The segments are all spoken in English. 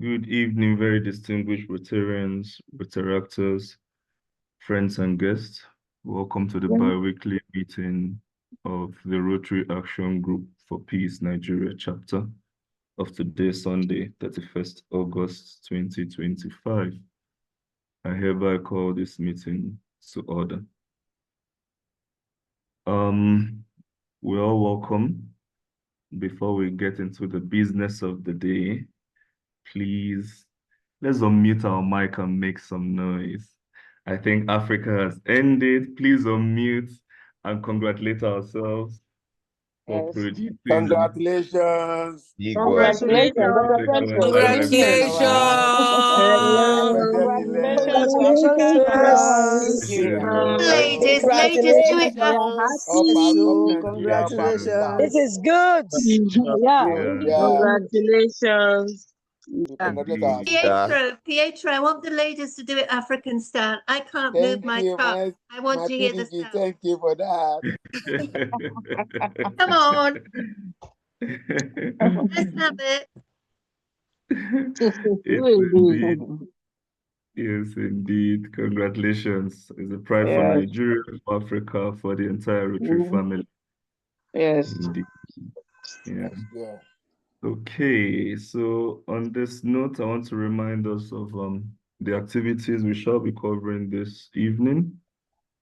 Good evening, very distinguished Rotarians, Rotaractors, friends and guests. Welcome to the bi-weekly meeting of the Rotary Action Group for Peace Nigeria Chapter of today, Sunday, 31st August 2025. I hereby call this meeting to order. We're all welcome. Before we get into the business of the day, please, let's unmute our mic and make some noise. I think Africa has ended. Please unmute and congratulate ourselves for producing. Congratulations. Congratulations. Congratulations. Ladies, do it. Congratulations. This is good. Congratulations. Pietro, I want the ladies to do it African style. I can't move my cup. I want to hear the sound. Thank you for that. Come on. Let's have it. Yes, indeed. Congratulations. It's a pride for Nigeria, for Africa, for the entire Rotary family. Yes. Indeed. Yeah. Okay, so on this note, I want to remind us of the activities we shall be covering this evening.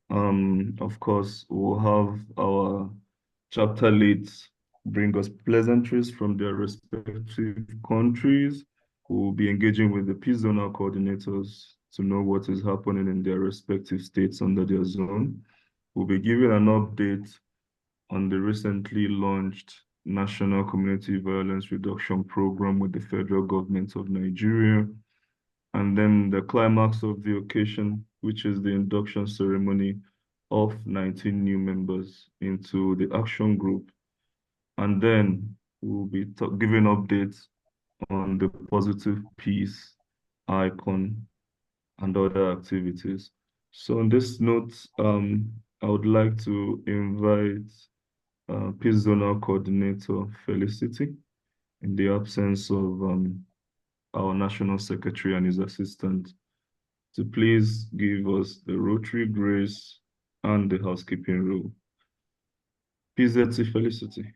Of course, we'll have our chapter leads bring us pleasantries from their respective countries. We'll be engaging with the Peace Zonal coordinators to know what is happening in their respective states under their zone. We'll be giving an update on the recently launched National Community Violence Reduction Program with the federal government of Nigeria. And then the climax of the occasion, which is the induction ceremony of 19 new members into the action group. And then we'll be giving updates on the positive peace icon and other activities. So on this note, I would like to invite Peace Zonal Coordinator Felicity, in the absence of our National Secretary and his assistant, to please give us the Rotary grace and the housekeeping rule. PZC Felicity.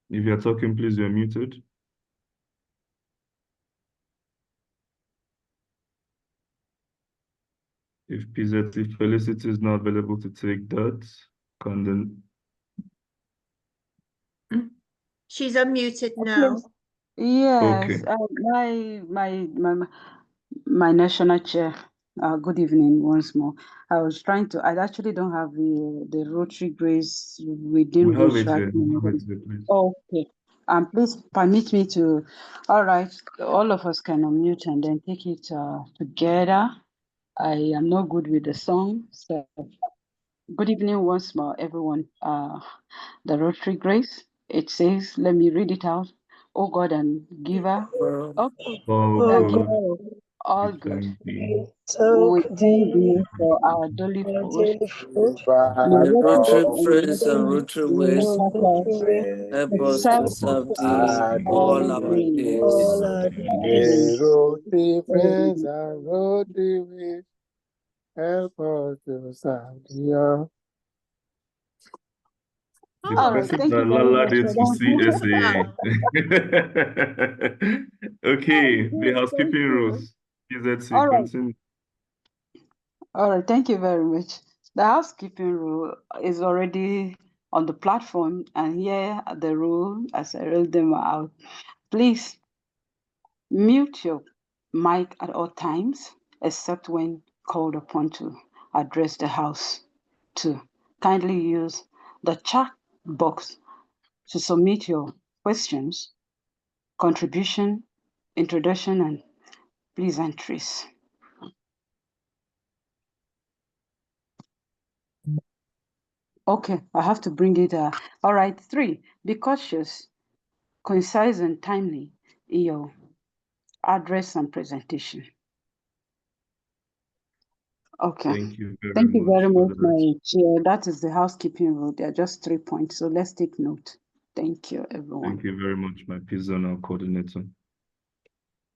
If you're talking, please, you're muted. If PZC Felicity is not available to take that, can then... She's unmuted now. Yes, okay. My national chair. Good evening once more. I was trying to. I actually don't have the Rotary grace within reach right now. Okay. Please permit me to. All right, all of us can unmute and then take it together. I am not good with the song, so good evening once more, everyone. The Rotary grace. It says, let me read it out. Oh God and giver of all good. We thank thee for our daily food. Rotary friends and Rotary ways help us to serve thee all our days. Rotary friends and Rotary ways help us to serve thee. The person that Lala did to CSA. Okay, the housekeeping rules. PZC, continue. All right, thank you very much. The housekeeping rule is already on the platform, and here are the rules as I read them out. Please mute your mic at all times, except when called upon to address the House. 2. Kindly use the chat box to submit your questions, contribution, introduction, and pleasantries. Okay, I have to bring it. All right, 3, be cautious, concise, and timely in your address and presentation. Okay. Thank you very much, for my chair. That is the housekeeping rule. There are just 3 points, so let's take note. Thank you, everyone. Thank you very much, my Zonal coordinator.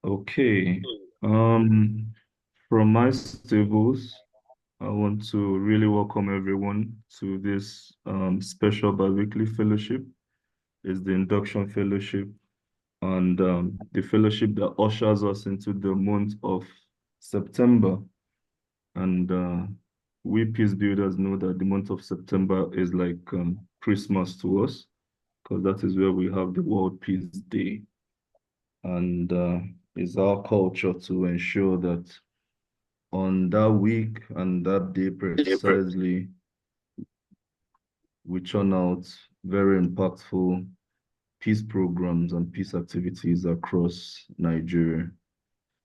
Okay. From my stables, I want to really welcome everyone to this special bi-weekly fellowship. It's the Induction Fellowship, and the fellowship that ushers us into the month of September. And we peace builders know that the month of September is like Christmas to us, because that is where we have the World Peace Day. And it's our culture to ensure that on that week and that day precisely, we churn out very impactful peace programs and peace activities across Nigeria.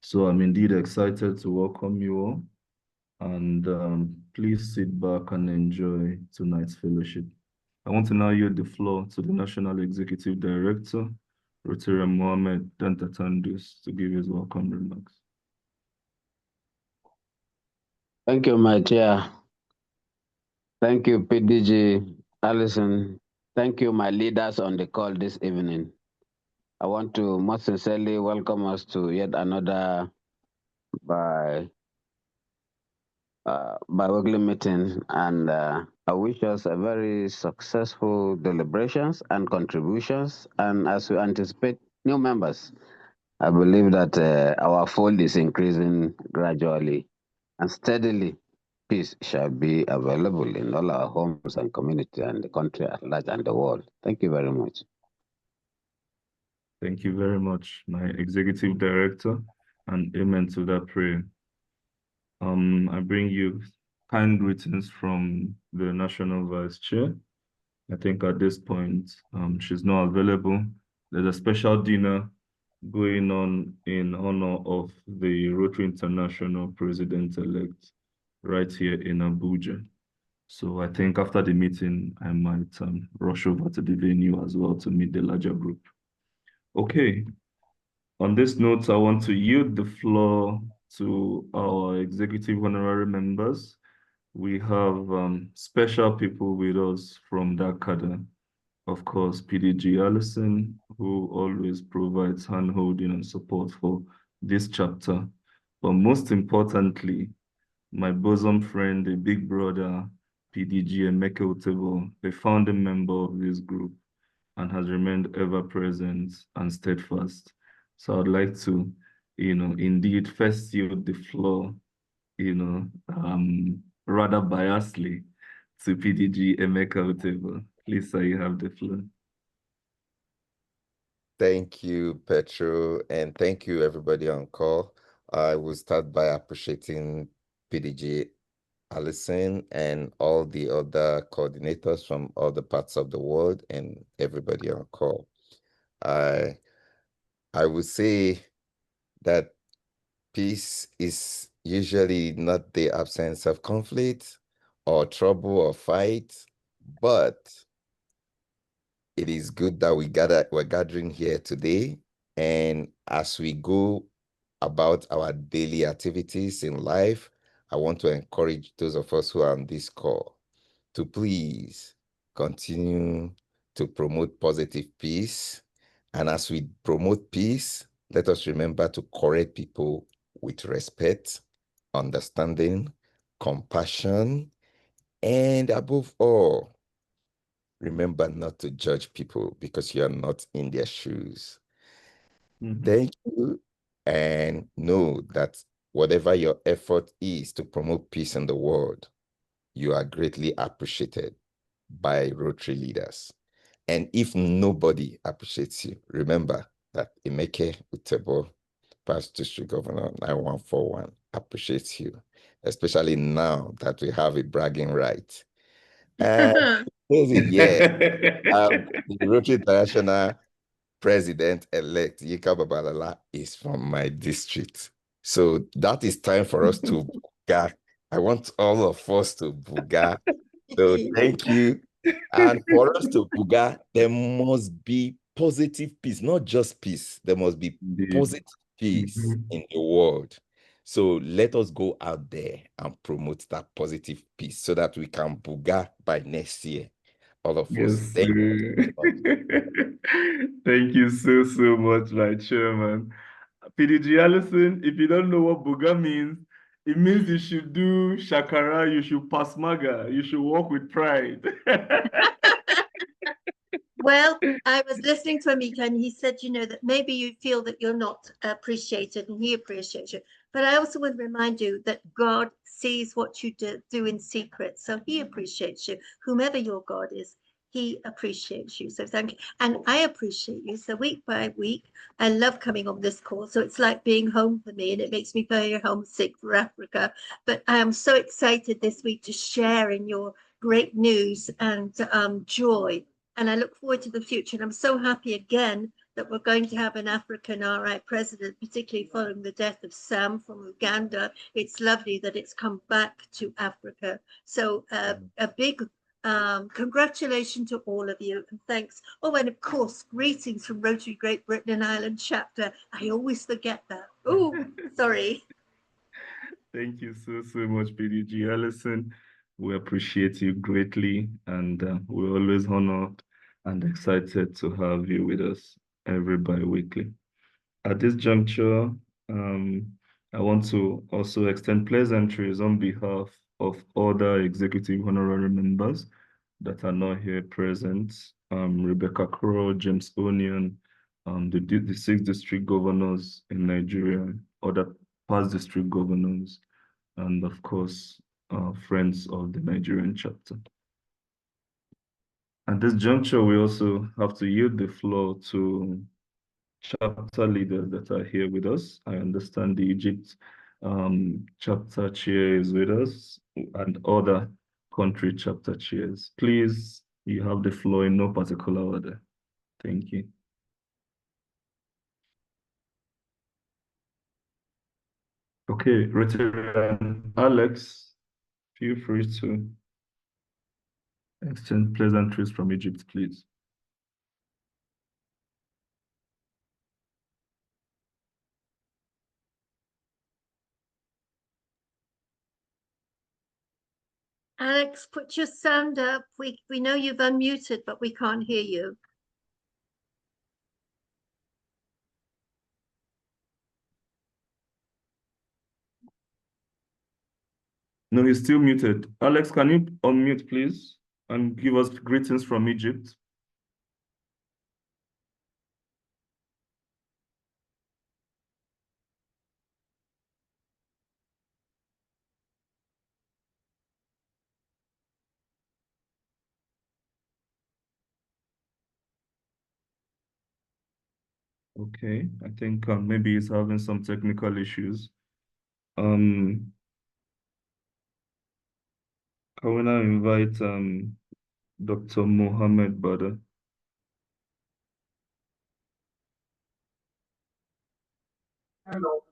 So I'm indeed excited to welcome you all, and please sit back and enjoy tonight's fellowship. I want to now yield the floor to the National Executive Director, Rotary Mohammed Dantatandus, to give his welcome remarks. Thank you, my chair. Thank you, PDG Allison. Thank you, my leaders on the call this evening. I want to most sincerely welcome us to yet another bi-weekly meeting, and I wish us a very successful deliberations and contributions. And as we anticipate new members, I believe that our fold is increasing gradually and steadily. Peace shall be available in all our homes and community and the country at large and the world. Thank you very much. Thank you very much, my Executive Director, and amen to that prayer. I bring you kind greetings from the National Vice Chair. I think at this point, she's not available. There's a special dinner going on in honor of the Rotary International President-elect right here in Abuja. So I think after the meeting, I might rush over to the venue as well to meet the larger group. Okay. On this note, I want to yield the floor to our executive honorary members. We have special people with us from Dakar. Of course, PDG Allison, who always provides handholding and support for this chapter. But most importantly, my bosom friend, the big brother, PDG Emeka Utebo, the founding member of this group, and has remained ever present and steadfast. So I'd like to, indeed first yield the floor, rather biasly to PDG Emeka Utebo. Please, sir, you have the floor. Thank you, Petro, and thank you, everybody on call. I will start by appreciating PDG Allison and all the other coordinators from other parts of the world and everybody on call. I would say that peace is usually not the absence of conflict or trouble or fight, but it is good that we're gathering here today. And as we go about our daily activities in life, I want to encourage those of us who are on this call to please continue to promote positive peace. And as we promote peace, let us remember to correct people with respect, understanding, compassion, and above all, remember not to judge people because you are not in their shoes. Thank you, and know that whatever your effort is to promote peace in the world, you are greatly appreciated by Rotary leaders. And if nobody appreciates you, remember that Emeka Utebo, Past District Governor 9141, appreciates you, especially now that we have a bragging right. And the Rotary International President-elect Yika Babalala is from my district. So that is time for us to buga. I want all of us to buga. So thank you. And for us to buga, there must be positive peace, not just peace. There must be positive peace in the world. So let us go out there and promote that positive peace so that we can buga by next year all of Yes, us. Thank you. thank you so much, my chairman. PDG Allison, if you don't know what Buga means, it means you should do Shakara, you should pass Maga, you should walk with pride. Well, I was listening to Amika and he said, you know, that maybe you feel that you're not appreciated and he appreciates you. But I also want to remind you that God sees what you do in secret. So he appreciates you. Whomever your God is, he appreciates you. So thank you. And I appreciate you. So week by week, I love coming on this call. So it's like being home for me and it makes me very homesick for Africa. But I am so excited this week to share in your great news and joy. And I look forward to the future. And I'm so happy again that we're going to have an African RI president, particularly following the death of Sam from Uganda. It's lovely that it's come back to Africa. So a big congratulations to all of you and thanks. Oh, and of course, greetings from Rotary Great Britain and Ireland chapter. I always forget that. Oh, sorry. Thank you so much, PDG Allison. We appreciate you greatly, and we're always honored and excited to have you with us every bi-weekly. At this juncture, I want to also extend pleasantries on behalf of other executive honorary members that are not here present. Rebecca Crow, James Onion, the 6 district governors in Nigeria, other past district governors, and of course, friends of the Nigerian chapter. At this juncture, we also have to yield the floor to chapter leaders that are here with us. I understand the Egypt chapter chair is with us and other country chapter chairs. Please, you have the floor in no particular order. Thank you. Okay, Rotary Alex, feel free to exchange pleasantries from Egypt, please. Alex, put your sound up. We know you've unmuted, but we can't hear you. No, he's still muted. Alex, can you unmute, please, and give us greetings from Egypt? Okay, I think maybe he's having some technical issues. Can we now invite Dr. Mohammed Badr? Hello.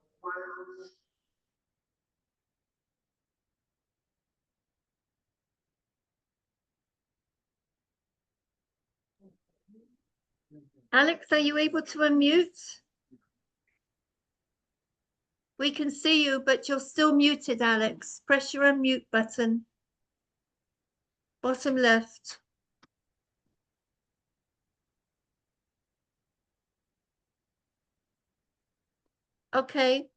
Alex, are you able to unmute? We can see you, but you're still muted, Alex. Press your unmute button. Bottom left. Okay.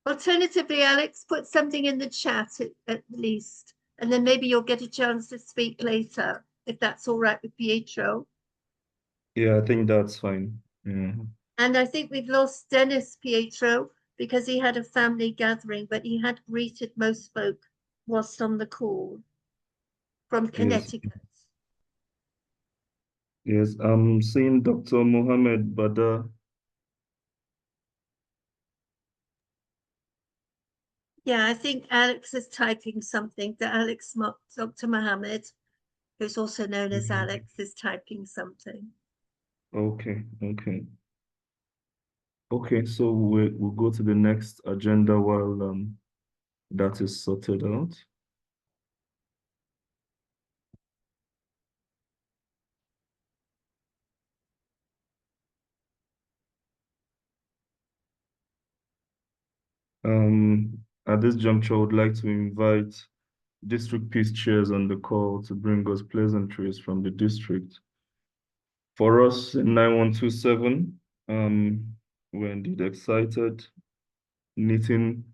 Alternatively, Alex, put something in the chat at least, and then maybe you'll get a chance to speak later, if that's all right with Pietro. Yeah, I think that's fine. Yeah. And I think we've lost Dennis Pietro because he had a family gathering, but he had greeted most folk whilst on the call from Connecticut. Yes, I'm seeing Dr. Mohammed Badr. Yeah, I think Alex is typing something. Dr. Mohammed, who's also known as Alex, is typing something. Okay. Okay, so we'll go to the next agenda while that is sorted out. At this juncture, I would like to invite district peace chairs on the call to bring us pleasantries from the district. For us in 9127, we're indeed excited, knitting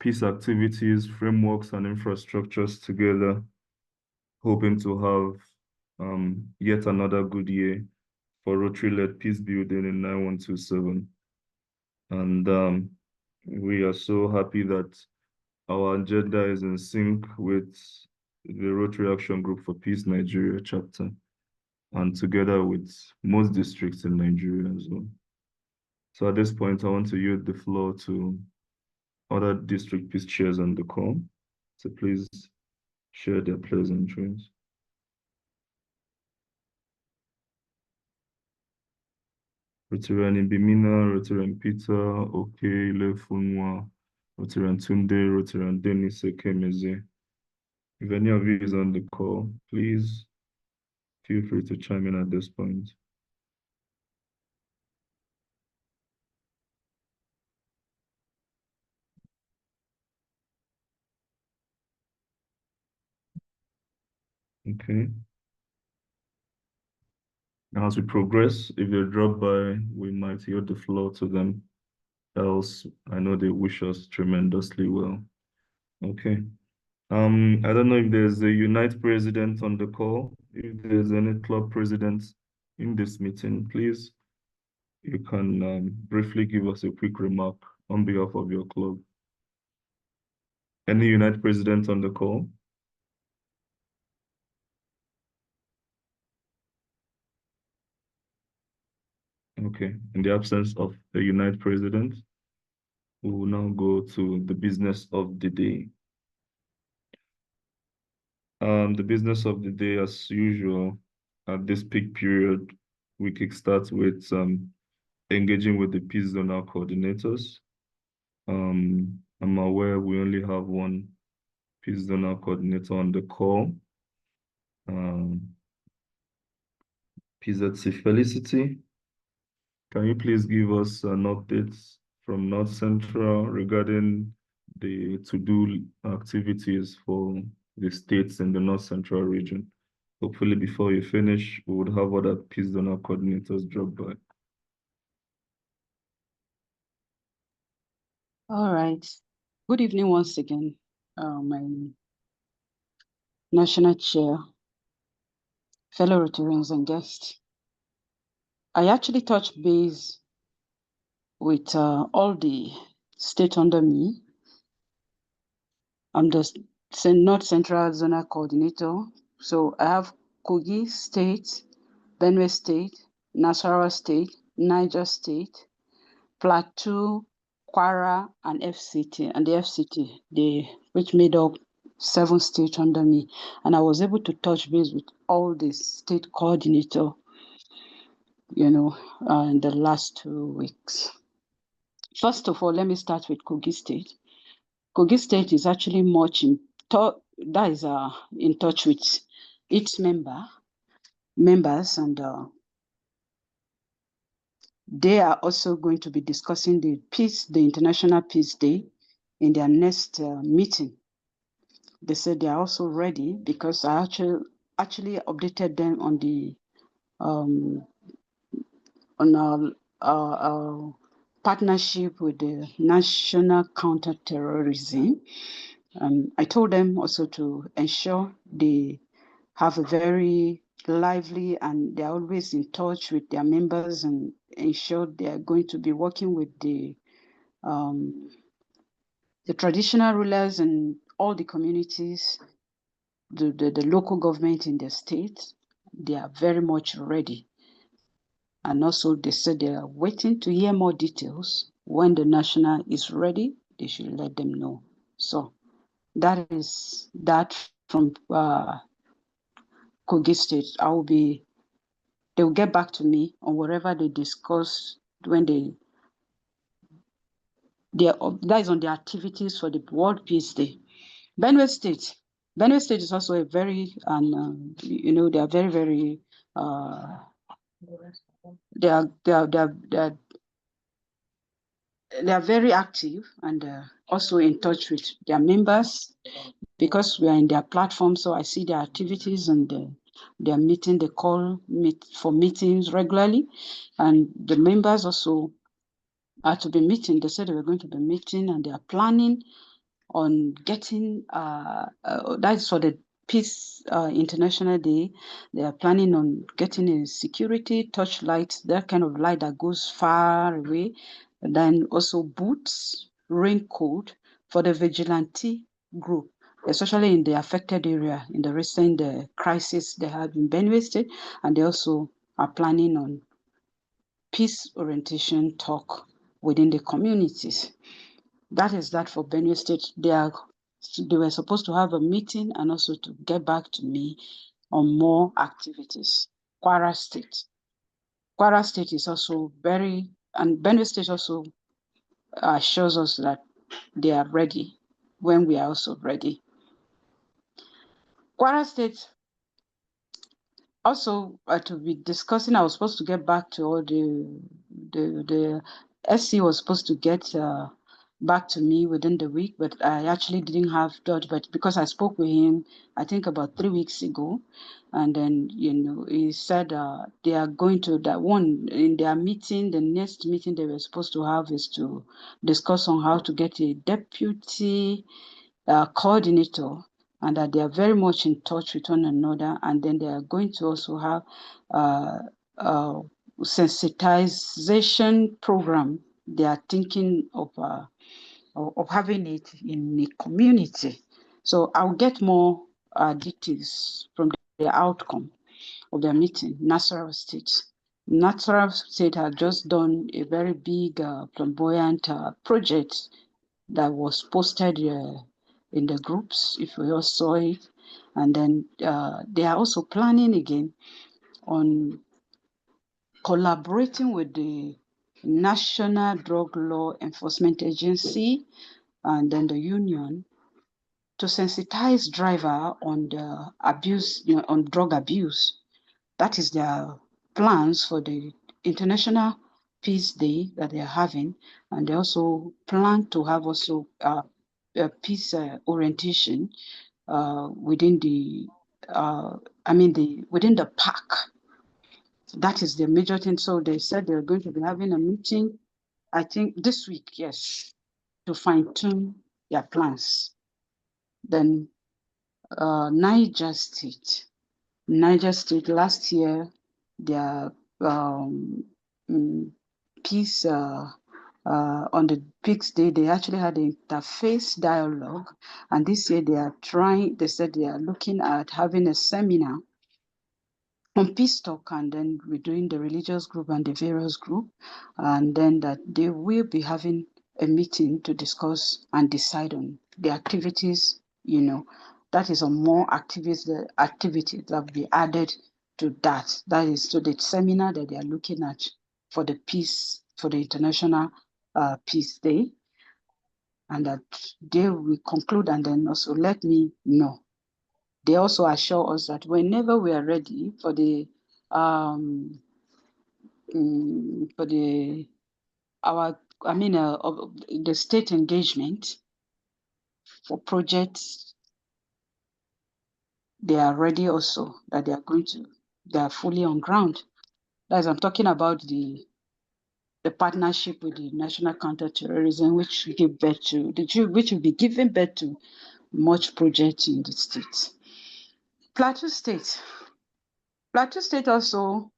peace activities, frameworks, and infrastructures together, hoping to have yet another good year for Rotary-led peace building in 9127. And we are so happy that our agenda is in sync with the Rotary Action Group for Peace Nigeria Chapter, and together with most districts in Nigeria as well. So at this point, I want to yield the floor to other district peace chairs on the call. So please share their pleasantries. Rotary Bimina, Rotary Peter, Okay, Lefunwa, Rotary Tunde, Rotary Denis Ekemeze. If any of you is on the call, please feel free to chime in at this point. Okay. Now, as we progress, if they drop by, we might yield the floor to them. Else, I know they wish us tremendously well. Okay. I don't know if there's a Unite president on the call. If there's any club president in this meeting, please, you can briefly give us a quick remark on behalf of your club. Any Unite president on the call? Okay, in the absence of a Unite president, we will now go to the business of the day. The business of the day, as usual, at this peak period, we kickstart with engaging with the Peace Zonal coordinators. I'm aware we only have one Peace Zonal coordinator on the call. PZC Felicity, can you please give us an update from North Central regarding the to-do activities for the states in the North Central region? Hopefully before you finish, we would have other Peace Zonal coordinators drop by. All right. Good evening once again, my national chair, fellow Rotarians and guests. I actually touched base with all the state under me. I'm the North Central Zonal Coordinator. So I have Kogi State, Benue State, Nasarawa State, Niger State, Plateau, Kwara, and FCT, and the FCT, which made up 7 states under me. And I was able to touch base with all the state coordinator, in the last 2 weeks. First of all, let me start with Kogi State. Kogi State is actually much in touch with its members, and they are also going to be discussing the International Peace Day in their next meeting. They said they are also ready because I actually updated them on the on our partnership with the National Counterterrorism. I told them also to ensure they have a very lively and they're always in touch with their members and ensure they are going to be working with the traditional rulers and all the communities, the local government in the state. They are very much ready. And also they said they are waiting to hear more details. When the national is ready, they should let them know. So that is that from Kogi State. They will get back to me on whatever they discuss when that is on the activities for the World Peace Day. Benue State is also a very, they are very, very, they are they are very active and also in touch with their members because we are in their platform. So I see their activities and their meeting, they call for meetings regularly. And the members also are to be meeting. They said they were going to be meeting and they are planning on getting, that's for the Peace International Day. They are planning on getting a security torchlight, that kind of light that goes far away. And then also boots, raincoat for the vigilante group, especially in the affected area in the recent crisis they had in Benue State. And they also are planning on peace orientation talk within the communities. That is that for Benue State. They were supposed to have a meeting and also to get back to me on more activities. Kwara State. Kwara State is also and Benue State also shows us that they are ready when we are also ready. Kwara State also to be discussing, I was supposed to get back to all the SC was supposed to get back to me within the week, but I actually didn't have that. But because I spoke with him, I think about 3 weeks ago, and then he said they are going to that one in their meeting. The next meeting they were supposed to have is to discuss on how to get a deputy coordinator, and that they are very much in touch with one another. And then they are going to also have sensitization program. They are thinking of having it in the community. So I'll get more details from the outcome of their meeting. Nasarawa State. Nasarawa State had just done a very big flamboyant project that was posted in the groups, if we all saw it. And then they are also planning again on collaborating with the National Drug Law Enforcement Agency and then the union to sensitize driver on the abuse, on drug abuse. That is their plans for the International Peace Day that they are having. And they also plan to have also a peace orientation within the within the park. That is the major thing. So they said they're going to be having a meeting, I think this week, yes, to fine-tune their plans. Then Niger State last year, their peace on the Peace Day, they actually had an interfaith dialogue. And this year they said they are looking at having a seminar on peace talk, and then we're doing the religious group and the various group, and then that they will be having a meeting to discuss and decide on the activities, that is on more activities that will be added to that. That is to the seminar that they are looking at for the International Peace Day, and that they will conclude and then also let me know. They also assure us that whenever we are ready for the the state engagement for projects, they are ready also, that they are fully on ground. As I'm talking about the partnership with the National Counterterrorism, which will be giving birth to much projects in the state. Plateau State also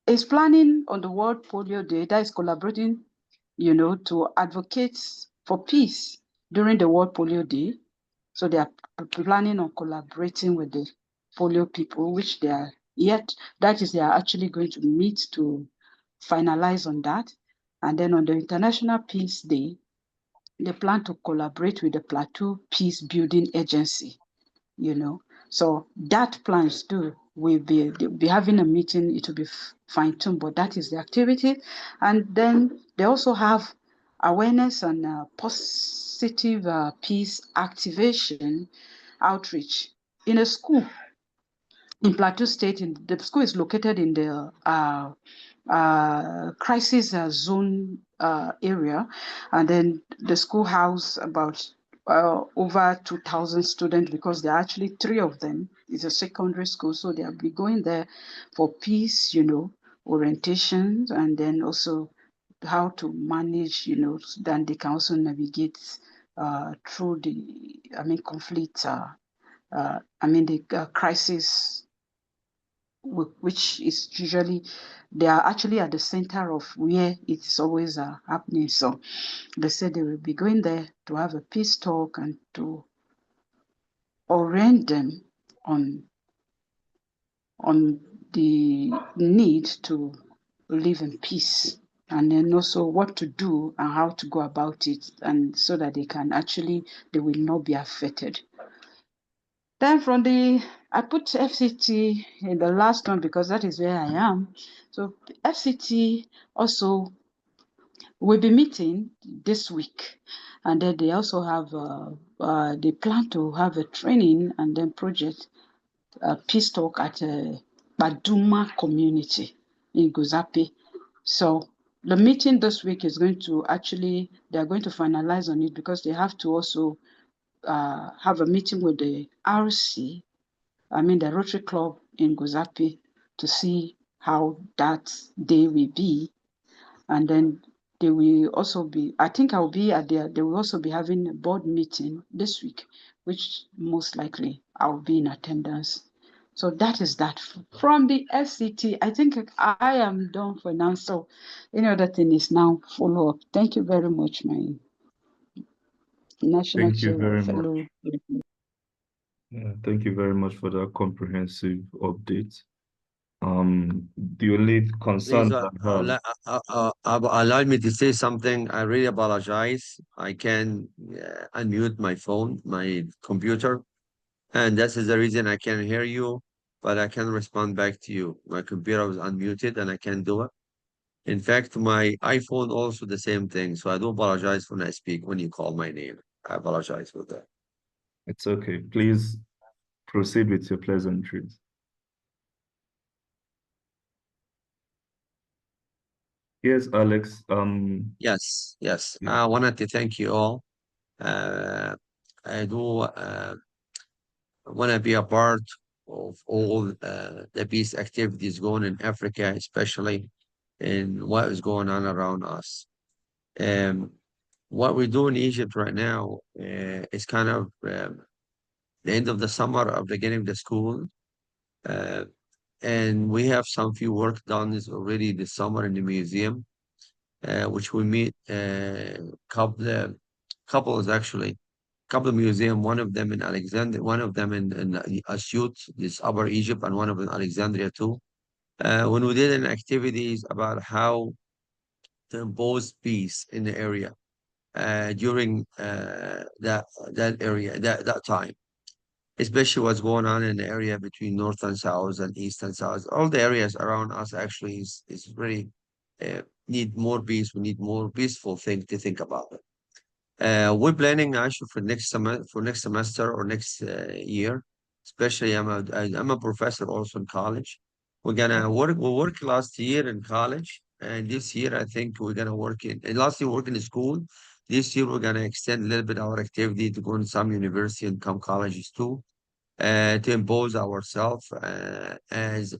is planning on the World Polio Day, that is collaborating, to advocate for peace during the World Polio Day. So they are planning on collaborating with the polio people, which they are actually going to meet to finalize on that. And then on the International Peace Day, they plan to collaborate with the Plateau Peace Building Agency, So that plans too will be having a meeting. It will be fine-tuned, but that is the activity. And then they also have awareness and positive peace activation outreach in a school in Plateau State. The school is located in the crisis zone area, and then the schoolhouse about over 2,000 students, because there are actually 3 of them. It's a secondary school, so they'll be going there for peace, orientations, and then also how to manage, so then they can also navigate through the, conflict, the crisis, which is usually, they are actually at the center of where it is always happening. So they said they will be going there to have a peace talk and to orient them on the need to live in peace, and then also what to do and how to go about it, and so that they will not be affected. Then I put FCT in the last one because that is where I am. So FCT also will be meeting this week, and then they also have they plan to have a training and then project peace talk at Baduma community in Gozape. So the meeting this week is going to they're going to finalize on it, because they have to also have a meeting with the RC, the Rotary Club in Gozape, to see how that day will be. And then they will also be, I think I'll be at they will also be having a board meeting this week, which most likely I'll be in attendance. So that is that. From the FCT, I think I am done for now. So any other thing is now follow up. Thank you very much, my national Thank you chair very fellow. much. Thank you very much for that comprehensive update. The only concern Please, allow me to say something. I really apologize. I can unmute my phone, my computer, and that is the reason I can hear you, but I can respond back to you. My computer was unmuted and I can't do it. In fact, my iPhone also the same thing. So I do apologize when I speak, when you call my name. I apologize for that. It's okay. Please proceed with your pleasantries. Yes, Alex. Yes. Yeah. I wanted to thank you all. I do want to be a part of all the peace activities going in Africa, especially in what is going on around us. What we do in Egypt right now is kind of the end of the summer or beginning of the school. And we have some few work done is already this summer in the museum, which we meet couples actually, couple of museum, one of them in Alexandria, one of them in Asyut, this Upper Egypt, and one of them in Alexandria too. When we did an activities about how to impose peace in the area during that area, that time, especially what's going on in the area between north and south and east and south. All the areas around us actually is really need more peace. We need more peaceful thing to think about it. We're planning actually for next semester or next year. Especially, I'm a professor also in college. We're gonna work. We worked last year in college, and this year I think we're gonna work and last year we worked in school. This year we're gonna extend a little bit our activity to go in some university and some colleges too, to impose ourselves as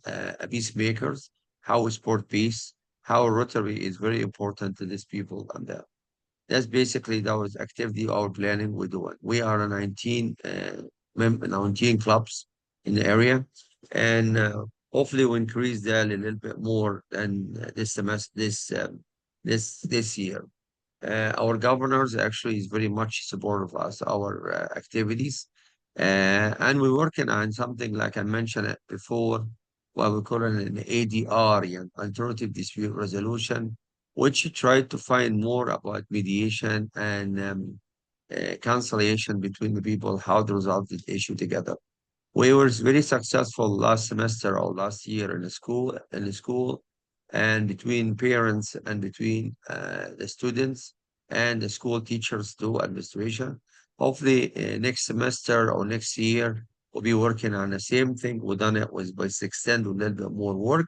peacemakers. How we support peace. How Rotary is very important to these people and that. That's basically that was activity our planning we're doing. We are 19 clubs in the area, and hopefully we increase that a little bit more than this semester, this year. Our governors actually is very much supportive of us, our activities, and we're working on something like I mentioned it before, what we call an ADR, alternative dispute resolution, which tried to find more about mediation and conciliation between the people, how to resolve the issue together. We were very successful last semester or last year in the school, and between parents and between the students and the school teachers to administration. Hopefully, next semester or next year, we'll be working on the same thing. We've done it with by extend a little bit more work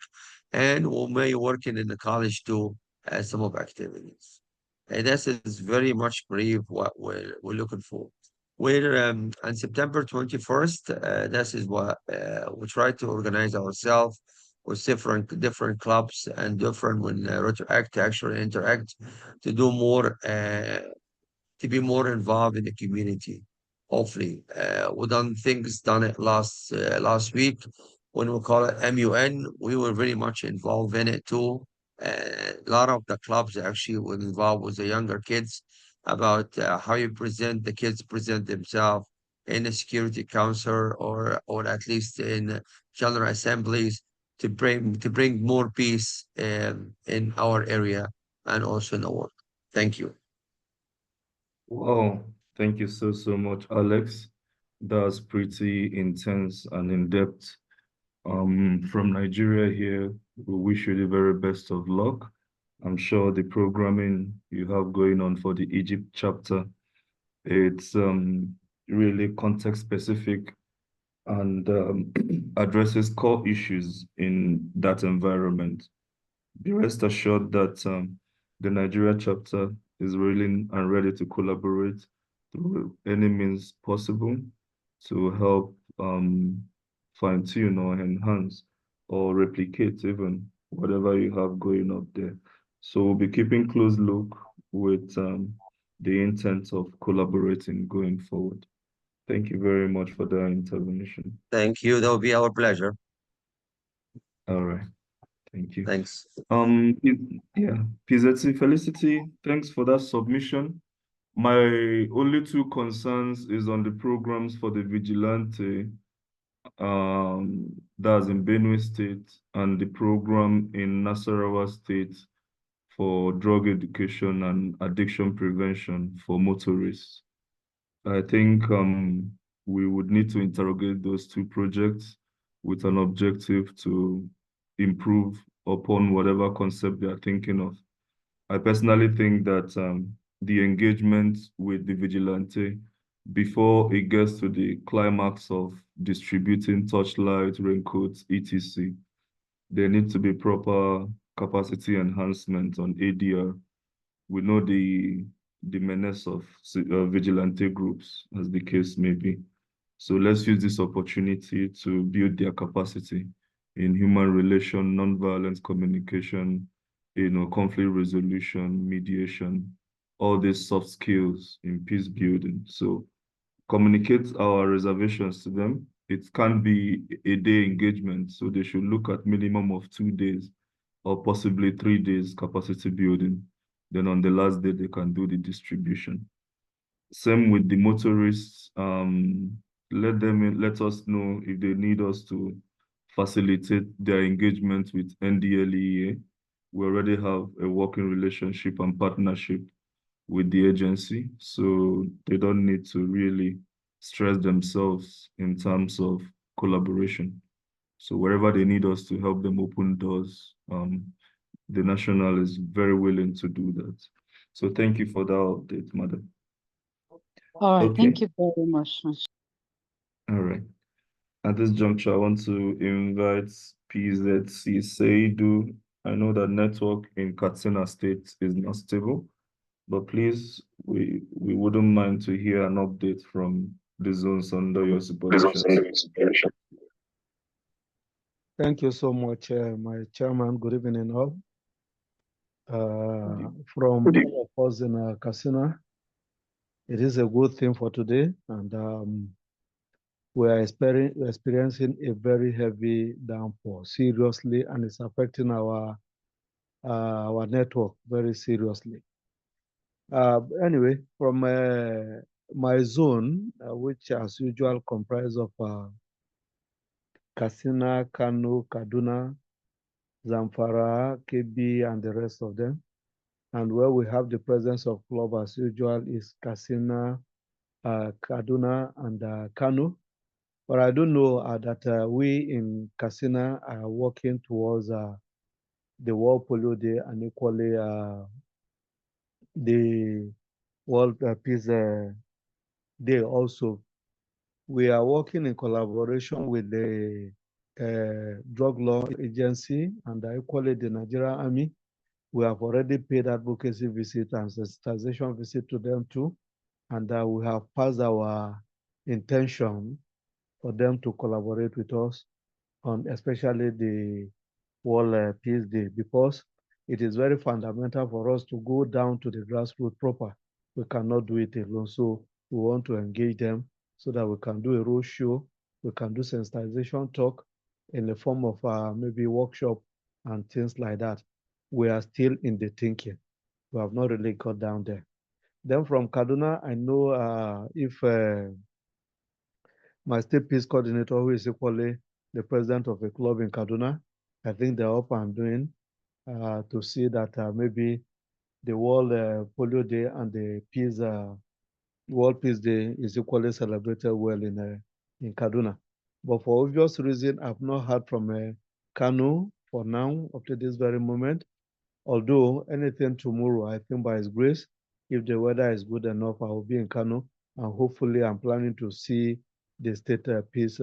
and we may working in the college too as some of activities. And this is very much brief what we're looking for. We're on September 21st. This is what we try to organize ourselves with different clubs and different when Rotary to actually interact to do more to be more involved in the community. Hopefully, we done things done it last week when we call it MUN. We were very much involved in it too. A lot of the clubs actually were involved with the younger kids about how you present the kids present themselves in the security council or at least in general assemblies to bring more peace in our area and also in the world. Thank you. Wow, thank you so much, Alex. That's pretty intense and in-depth. From Nigeria here, we wish you the very best of luck. I'm sure the programming you have going on for the Egypt chapter, it's really context specific and addresses core issues in that environment. Be rest assured that the Nigeria chapter is willing and ready to collaborate through any means possible to help fine-tune or enhance or replicate even whatever you have going up there. So we'll be keeping close look with the intent of collaborating going forward. Thank you very much for that intervention. Thank you. That will be our pleasure. All right. Thank you. Thanks. Yeah, PZC Felicity, thanks for that submission. My only two concerns is on the programs for the vigilante, that's in Benue State, and the program in Nasarawa State for drug education and addiction prevention for motorists. I think we would need to interrogate those two projects with an objective to improve upon whatever concept they are thinking of. I personally think that the engagement with the vigilante before it gets to the climax of distributing torchlight, raincoats, etc., there needs to be proper capacity enhancement on ADR. We know the menace of vigilante groups, as the case may be. So let's use this opportunity to build their capacity in human relation, nonviolent communication, conflict resolution, mediation, all these soft skills in peace building. So communicate our reservations to them. It can be a day engagement, so they should look at minimum of 2 days or possibly 3 days capacity building. Then on the last day, they can do the distribution. Same with the motorists. Let us know if they need us to facilitate their engagement with NDLEA. We already have a working relationship and partnership with the agency, so they don't need to really stress themselves in terms of collaboration. So wherever they need us to help them open doors, the National is very willing to do that. So thank you for that update, madam. All right, thank you very much. All right. At this juncture, I want to invite PZC Seidu. I know that network in Katsina State is not stable, but please, we wouldn't mind to hear an update from the zones under your supervision. Thank you so much, my chairman. Good evening, all. From all of us in Katsina, it is a good thing for today, and we are experiencing a very heavy downpour, seriously, and it's affecting our network very seriously. Anyway, from my zone, which as usual comprises of Katsina, Kano, Kaduna, Zamfara, Kebbi, and the rest of them. And where we have the presence of club as usual is Katsina, Kaduna, and Kano. But I do know that we in Katsina are working towards the World Polio Day and equally the World Peace Day also. We are working in collaboration with the Drug Law Agency and equally the Nigerian Army. We have already paid advocacy visit and sensitization visit to them too. And we have passed our intention for them to collaborate with us on especially the World Peace Day, because it is very fundamental for us to go down to the grassroots proper. We cannot do it alone. So we want to engage them so that we can do a road show, we can do sensitization talk in the form of maybe workshop and things like that. We are still in the thinking. We have not really got down there. Then from Kaduna, I know if my state peace coordinator, who is equally the president of a club in Kaduna, I think they're up and doing to see that maybe the World Polio Day and the World Peace Day is equally celebrated well in Kaduna. But for obvious reason, I've not heard from Kano for now, up to this very moment. Although anything tomorrow, I think by His grace, if the weather is good enough, I will be in Kano, and hopefully I'm planning to see the state peace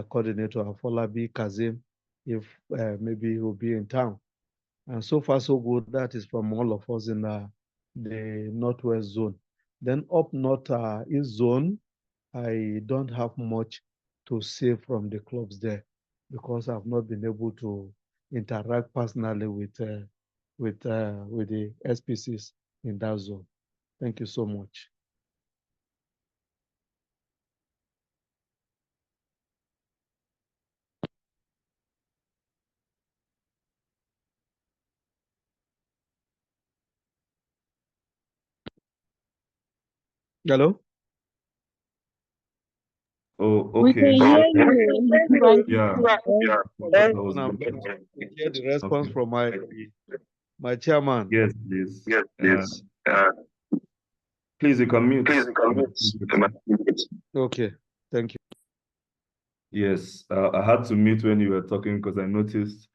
coordinator, Afolabi Kazim, if maybe he will be in town. And so far, so good. That is from all of us in the Northwest zone. Then up North East zone, I don't have much to say from the clubs there because I've not been able to interact personally with the SPCs in that zone. Thank you so much. Hello? Oh, We okay. can hear you. Yeah. I'm hear the response from my chairman. Yes, please. Yes, please. Please, you can mute. Okay, thank you. Yes, I had to mute when you were talking because I noticed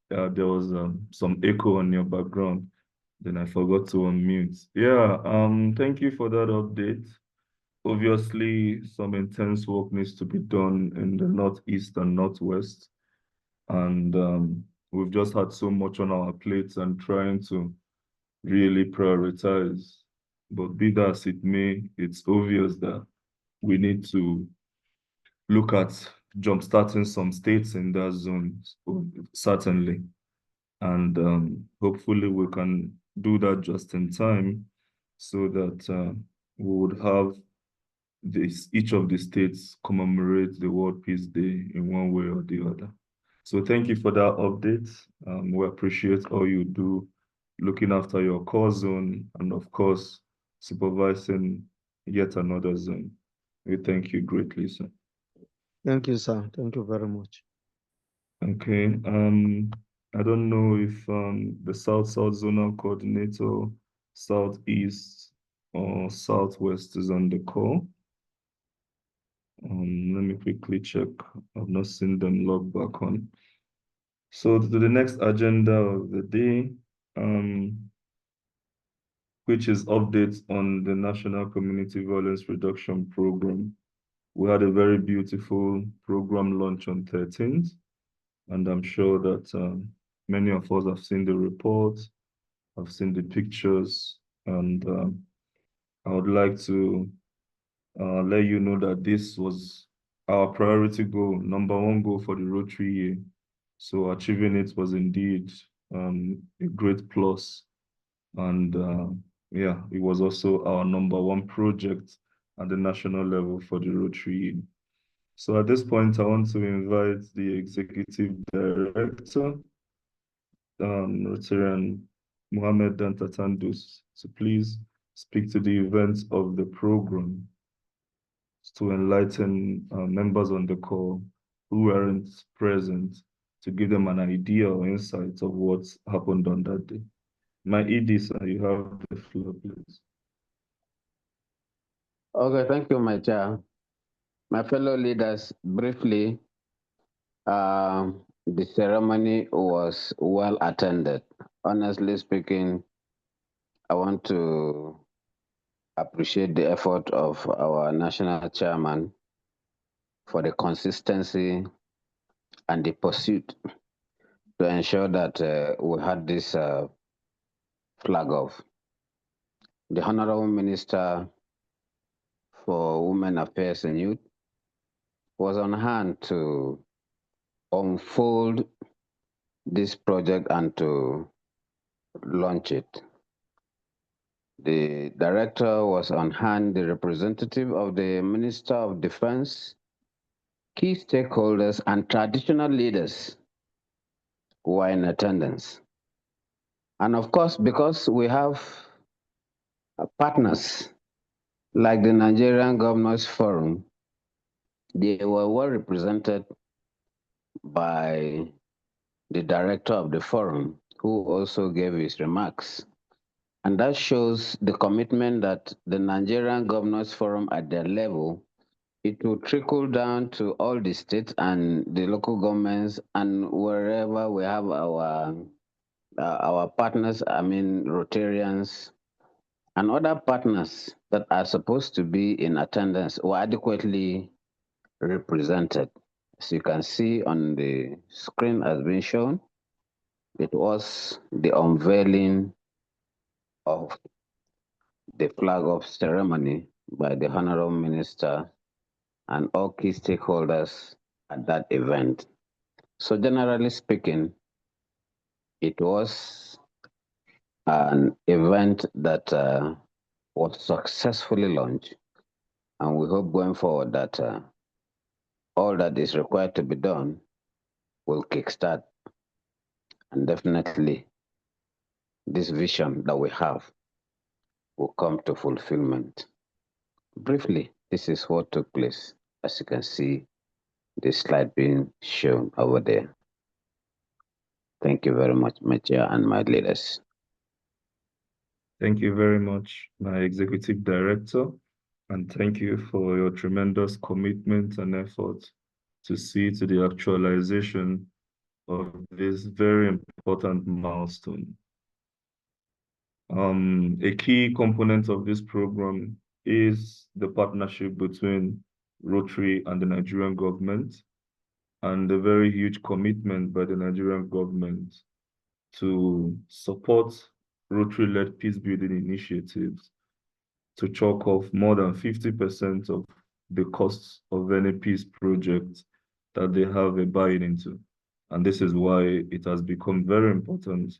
there was some echo on your background. Then I forgot to unmute. Yeah, thank you for that update. Obviously, some intense work needs to be done in the Northeast and Northwest. And we've just had so much on our plates and trying to really prioritize. But be that as it may, it's obvious that we need to look at jumpstarting some states in that zone, certainly. And hopefully we can do that just in time so that we would have each of the states commemorate the World Peace Day in one way or the other. So thank you for that update. We appreciate all you do, looking after your core zone and of course, supervising yet another zone. We thank you greatly, sir. Thank you, sir. Thank you very much. Okay. I don't know if the South-South Zonal Coordinator, Southeast or Southwest is on the call. Let me quickly check. I've not seen them log back on. So to the next agenda of the day, which is updates on the National Community Violence Reduction Program. We had a very beautiful program launch on 13th, and I'm sure that many of us have seen the report, have seen the pictures, and I would like to let you know that this was our priority goal, number one goal for the Rotary year. So achieving it was indeed a great plus. And yeah, it was also our number one project at the national level for the Rotary year. So at this point, I want to invite the Executive Director, Rotarian Mohammed Dantatandus, to please speak to the events of the program to enlighten members on the call who weren't present, to give them an idea or insight of what happened on that day. My ED, sir, you have the floor, please. Okay, thank you, my chair. My fellow leaders, briefly, the ceremony was well attended. Honestly speaking, I want to appreciate the effort of our national chairman for the consistency and the pursuit to ensure that we had this flag off. The Honourable Minister for Women Affairs and Youth was on hand to unfold this project and to launch it. The director was on hand, the representative of the Minister of Defense, key stakeholders, and traditional leaders were in attendance. And of course, because we have partners like the Nigerian Governors Forum, they were well represented by the director of the forum, who also gave his remarks. And that shows the commitment that the Nigerian Governors Forum at their level, it will trickle down to all the states and the local governments and wherever we have our partners, I mean Rotarians, and other partners that are supposed to be in attendance were adequately represented. As you can see on the screen as being shown, it was the unveiling of the flag off ceremony by the Honourable Minister and all key stakeholders at that event. So generally speaking, it was an event that was successfully launched, and we hope going forward that all that is required to be done will kickstart, and definitely this vision that we have will come to fulfillment. Briefly, this is what took place, as you can see this slide being shown over there. Thank you very much, my chair and my leaders. Thank you very much, my executive director, and thank you for your tremendous commitment and effort to see to the actualization of this very important milestone. A key component of this program is the partnership between Rotary and the Nigerian government, and a very huge commitment by the Nigerian government to support Rotary-led peace-building initiatives to chalk off more than 50% of the costs of any peace project that they have a buy-in into. And this is why it has become very important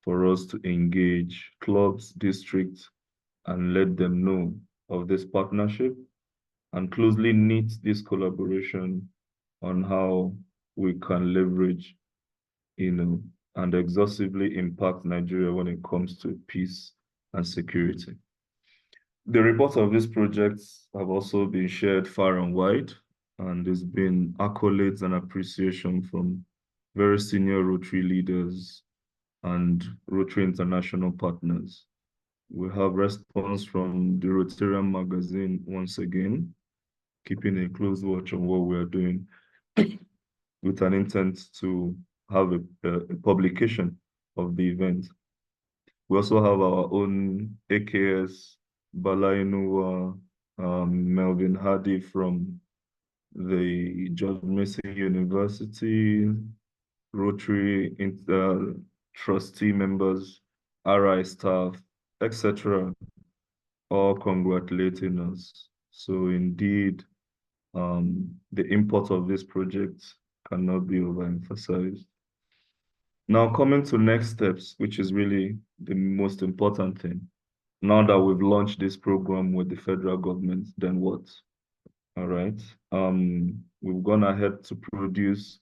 for us to engage clubs, districts, and let them know of this partnership and closely knit this collaboration on how we can leverage, and exhaustively impact Nigeria when it comes to peace and security. The reports of these projects have also been shared far and wide, and there's been accolades and appreciation from very senior Rotary leaders and Rotary International partners. We have response from the Rotarian magazine once again, keeping a close watch on what we are doing with an intent to have a publication of the event. We also have our own AKS, Balainuwa, Melvin Hardy from the George Mason University, Rotary trustee members, RI staff, etc., all congratulating us. So indeed, the import of this project cannot be overemphasized. Now coming to next steps, which is really the most important thing. Now that we've launched this program with the federal government, then what? All right. We've gone ahead to produce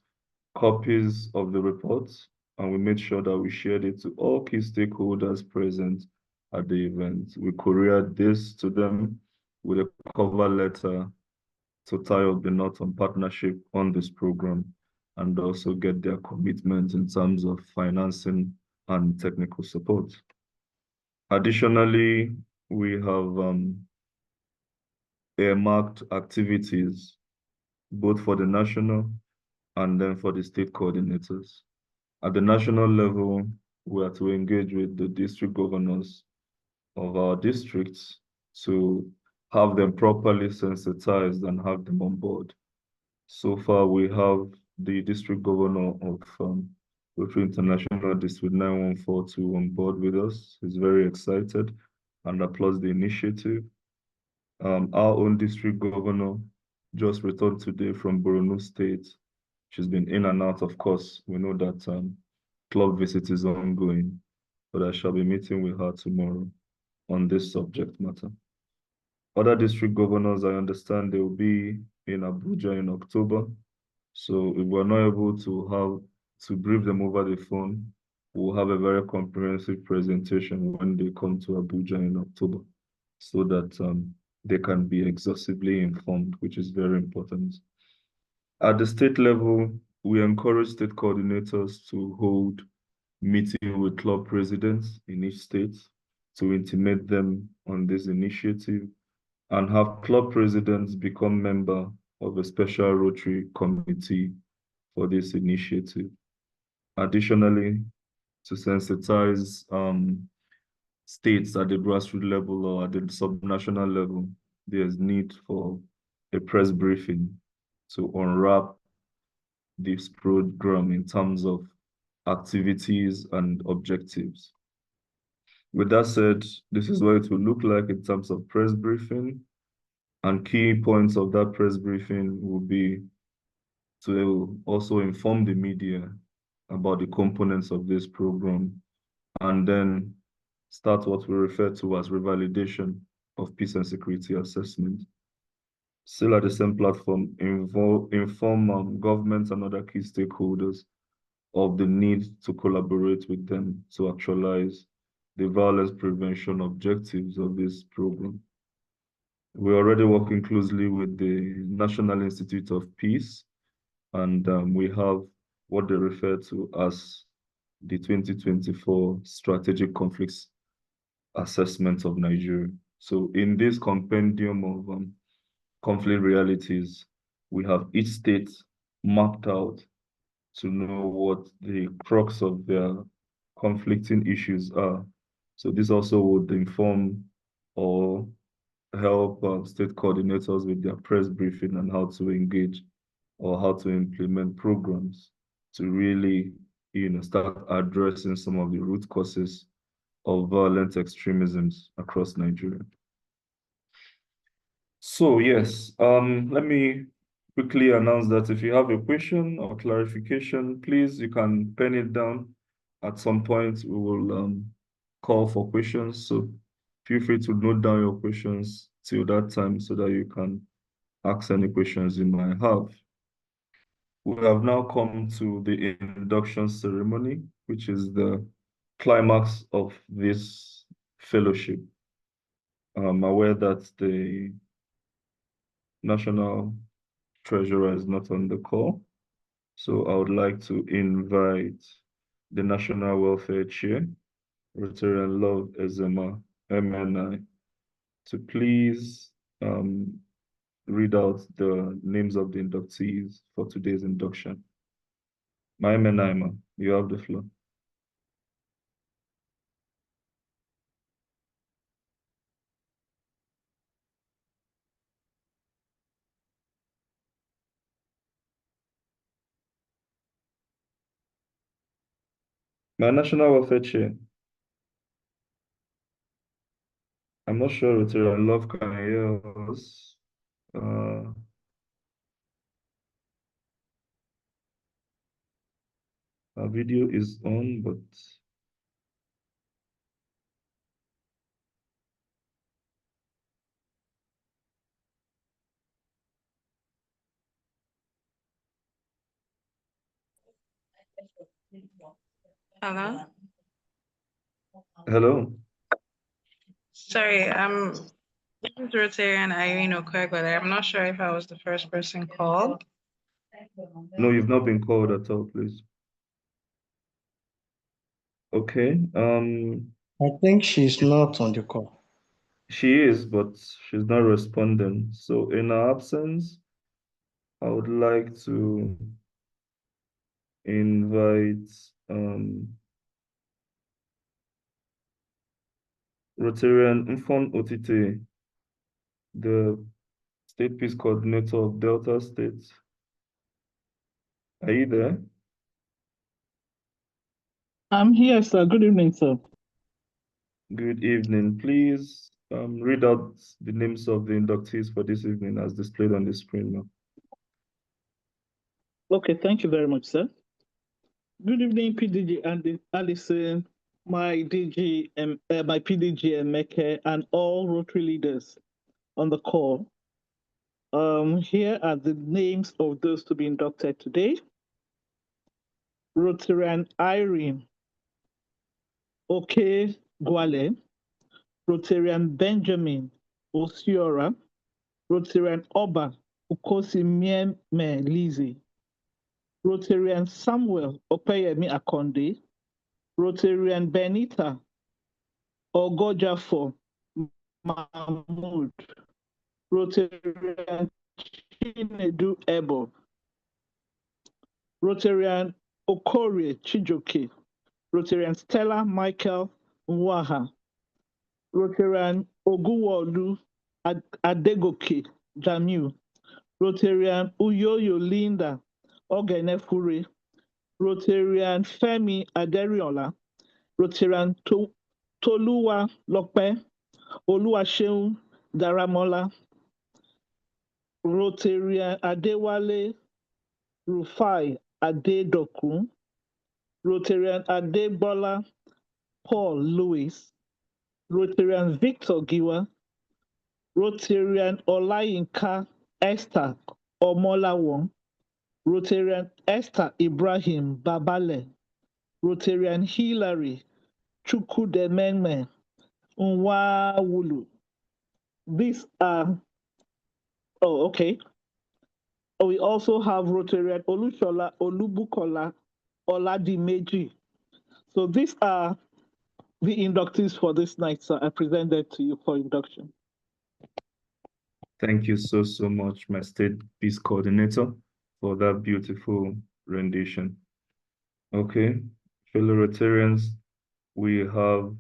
copies of the reports, and we made sure that we shared it to all key stakeholders present at the event. We couriered this to them with a cover letter to tie up the knot on partnership on this program, and also get their commitment in terms of financing and technical support. Additionally, we have earmarked activities both for the national and then for the state coordinators. At the national level, we are to engage with the district governors of our districts to have them properly sensitized and have them on board. So far, we have the district governor of Rotary International District 9142 on board with us. He's very excited and applauds the initiative. Our own district governor just returned today from Borno State. She's been in and out, of course. We know that club visit is ongoing, but I shall be meeting with her tomorrow on this subject matter. Other district governors, I understand they will be in Abuja in October. So if we're not able to brief them over the phone, we'll have a very comprehensive presentation when they come to Abuja in October, so that they can be exhaustively informed, which is very important. At the state level, we encourage state coordinators to hold meetings with club presidents in each state to intimate them on this initiative and have club presidents become member of a special Rotary committee for this initiative. Additionally, to sensitize states at the grassroots level or at the subnational level, there's need for a press briefing to unwrap this program in terms of activities and objectives. With that said, this is what it will look like in terms of press briefing. And key points of that press briefing will be to also inform the media about the components of this program, and then start what we refer to as revalidation of peace and security assessment. Still at the same platform, inform governments and other key stakeholders of the need to collaborate with them to actualize the violence prevention objectives of this program. We're already working closely with the National Institute of Peace, and we have what they refer to as the 2024 Strategic Conflicts Assessment of Nigeria. So in this compendium of conflict realities, we have each state mapped out to know what the crux of their conflicting issues are. So this also would inform or help state coordinators with their press briefing and how to engage or how to implement programs to really, start addressing some of the root causes of violent extremisms across Nigeria. So yes, let me quickly announce that if you have a question or clarification, please, you can pen it down. At some point, we will call for questions. So feel free to note down your questions till that time so that you can ask any questions you might have. We have now come to the induction ceremony, which is the climax of this fellowship. I'm aware that the National Treasurer is not on the call, so I would like to invite the National Welfare Chair, Rotary and Love Ezema, MNI, to please read out the names of the inductees for today's induction. My MNI, you have the floor. My National Welfare Chair. I'm not sure Rotary and Love can hear us. Our video is on, but Hello? hello. Sorry, this is Rotarian Irene Okweg, but I'm not sure if I was the first person called. No, you've not been called at all, please. Okay. I think she's not on the call. She is, but she's not responding. So in her absence, I would like to invite Rotarian Infon Otite, the State Peace Coordinator of Delta State. Are you there? I'm here, sir. Good evening, sir. Good evening. Please read out the names of the inductees for this evening as displayed on the screen now. Okay, thank you very much, sir. Good evening, PDG and Alison, my DG, my PDG Emeke, and all Rotary leaders on the call. Here are the names of those to be inducted today. Rotarian Irene Oke Gwale, Rotarian Benjamin Osiora, Rotarian Oba Ukosi Mieme Lizzie, Rotarian Samuel Opeyemi Akonde, Rotarian Benita Ogojafo Mahmood, Rotarian Chinedu Ebo, Rotarian Okorie Chijoke, Rotarian Stella Michael Nwaha, Rotarian Oguwolu Adegoke Jamiu, Rotarian Uyoyo Linda Ogenefure, Rotarian Femi Aderiola, Rotarian Toluwa Lope Oluwaseun Daramola, Rotarian Adewale Rufai Adedokun, Rotarian Adebola Paul Lewis, Rotarian Victor Giwa, Rotarian Olayinka Esther Omolawon, Rotarian Esther Ibrahim Babale, Rotarian Hilary Chukwudemene Nwawulu. These are, oh, okay. We also have Rotarian Olushola Olubukola Oladimeji. So these are the inductees for this night, sir. I presented to you for induction. Thank you so much, my state peace coordinator, for that beautiful rendition. Okay, fellow Rotarians, we have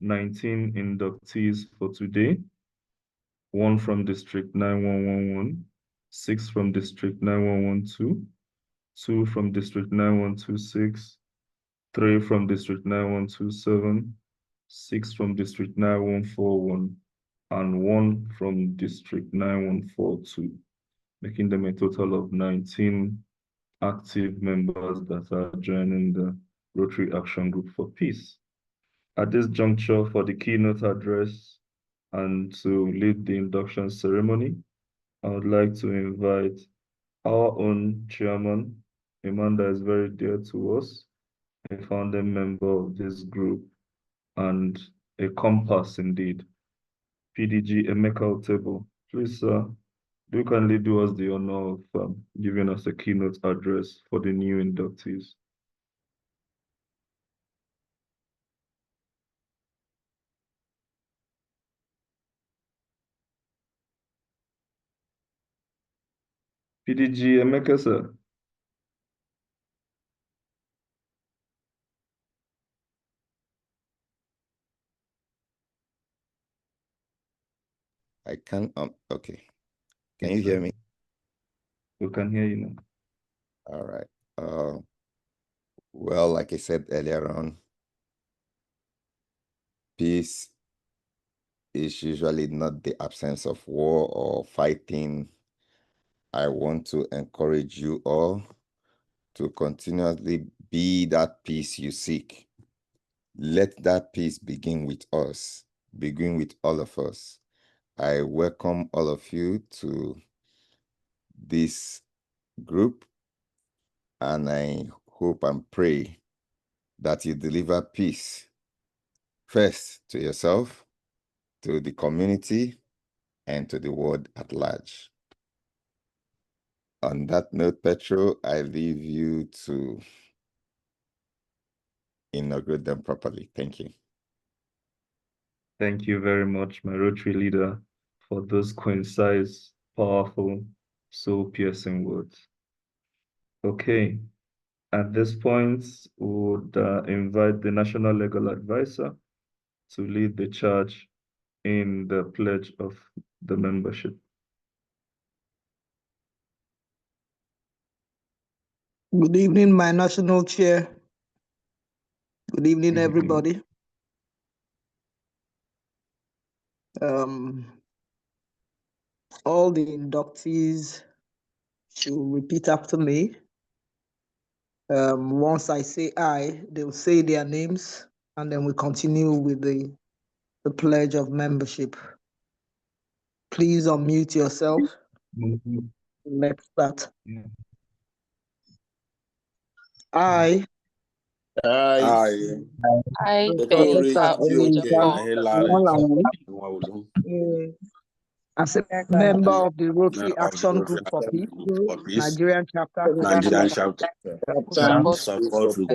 19 inductees for today. 1 from District 9111, 6 from District 9112, 2 from District 9126, 3 from District 9127, 6 from District 9141, and 1 from District 9142, making them a total of 19 active members that are joining the Rotary Action Group for Peace. At this juncture, for the keynote address and to lead the induction ceremony, I would like to invite our own chairman, a man that is very dear to us, a founding member of this group, and a compass indeed, PDG Emeka Otebo. Please, sir, do kindly do us the honor of giving us a keynote address for the new inductees. PDG Emeka, sir. I can, okay. Can you hear me? We can hear you now. All right. Well, like I said earlier on, peace is usually not the absence of war or fighting. I want to encourage you all to continuously be that peace you seek. Let that peace begin with us, begin with all of us. I welcome all of you to this group, and I hope and pray that you deliver peace first to yourself, to the community, and to the world at large. On that note, Petro, I leave you to inaugurate them properly. Thank you. Thank you very much, my Rotary leader, for those concise, powerful, soul-piercing words. Okay, at this point, we would invite the National Legal Advisor to lead the charge in the pledge of the membership. Good evening, my national chair. Good evening, everybody. All the inductees should repeat after me. Once I say I, they'll say their names, and then we continue with the pledge of membership. Please unmute yourself. Let's start. I as a member of the Rotary Action Group for Peace, Nigerian Chapter, support to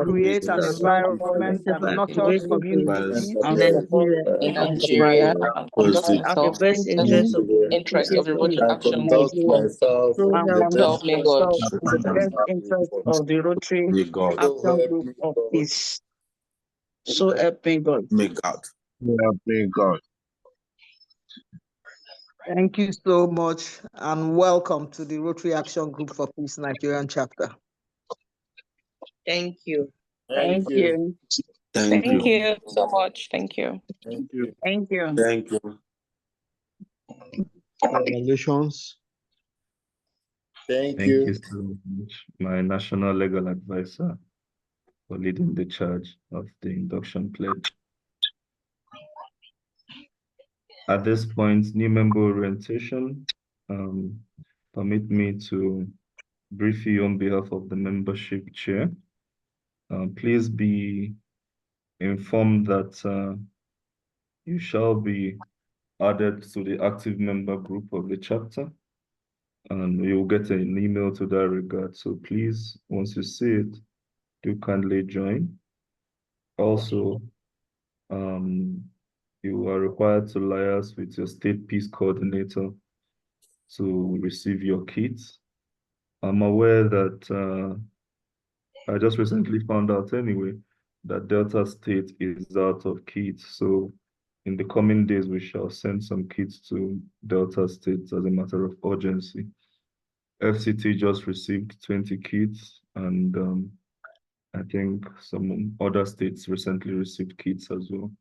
create an nurtures communities in Nigeria and the best interest of the Rotary Action Group of Lagos in the best interest of the Rotary Action Group of Peace. So help me God. May God. Help me God. Thank you so much, and welcome to the Rotary Action Group for Peace Nigerian Chapter. Thank you. Thank you. Thank you so much. Thank you. Thank you. Thank you. Thank you. Congratulations. Thank you so much, my national legal advisor, for leading the charge of the induction pledge. At this point, new member orientation. Permit me to brief you on behalf of the membership chair. Please be informed that you shall be added to the active member group of the chapter, and you will get an email to that regard. So please, once you see it, do kindly join. Also, you are required to liaise with your state peace coordinator to receive your kits. I'm aware that I just recently found out anyway that Delta State is out of kits. So in the coming days, we shall send some kits to Delta State as a matter of urgency. FCT just received 20 kits, and I think some other states recently received kits as well.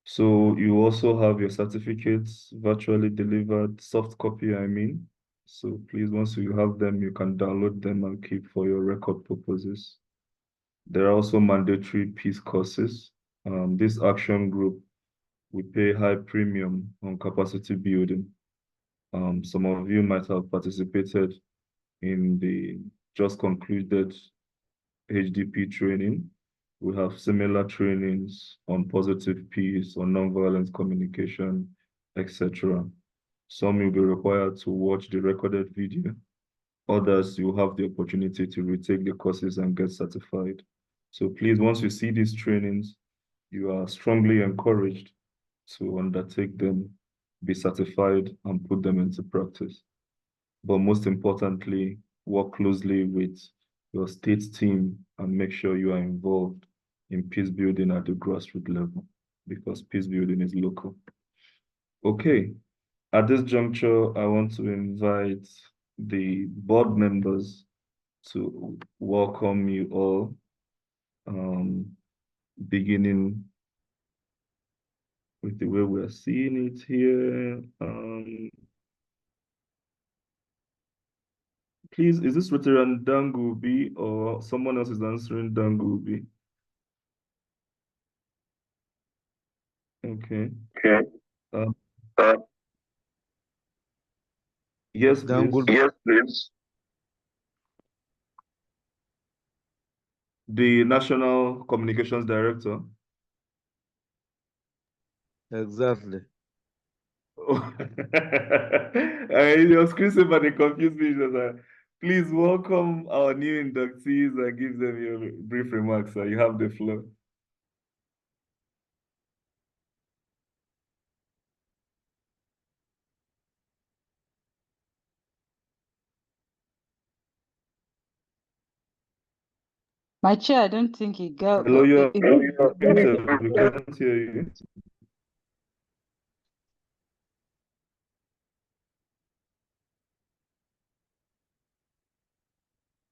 So you also have your certificates virtually delivered, soft copy, I mean. So please, once you have them, you can download them and keep for your record purposes. There are also mandatory peace courses. This action group, we pay high premium on capacity building. Some of you might have participated in the just concluded HDP training. We have similar trainings on positive peace, on nonviolent communication, etc. Some will be required to watch the recorded video. Others, you have the opportunity to retake the courses and get certified. So please, once you see these trainings, you are strongly encouraged to undertake them, be certified, and put them into practice. But most importantly, work closely with your state team and make sure you are involved in peace building at the grassroots level, because peace building is local. Okay, at this juncture, I want to invite the board members to welcome you all, beginning with the way we're seeing it here. Please, is this Veteran Dangubi or someone else is answering Dangubi? Okay. Yes, please. Yes, please. The National Communications Director. Exactly. Your screen saver, they confused me. Please welcome our new inductees and give them your brief remarks. You have the floor. My chair, I don't think it got. Hello, we can't hear you.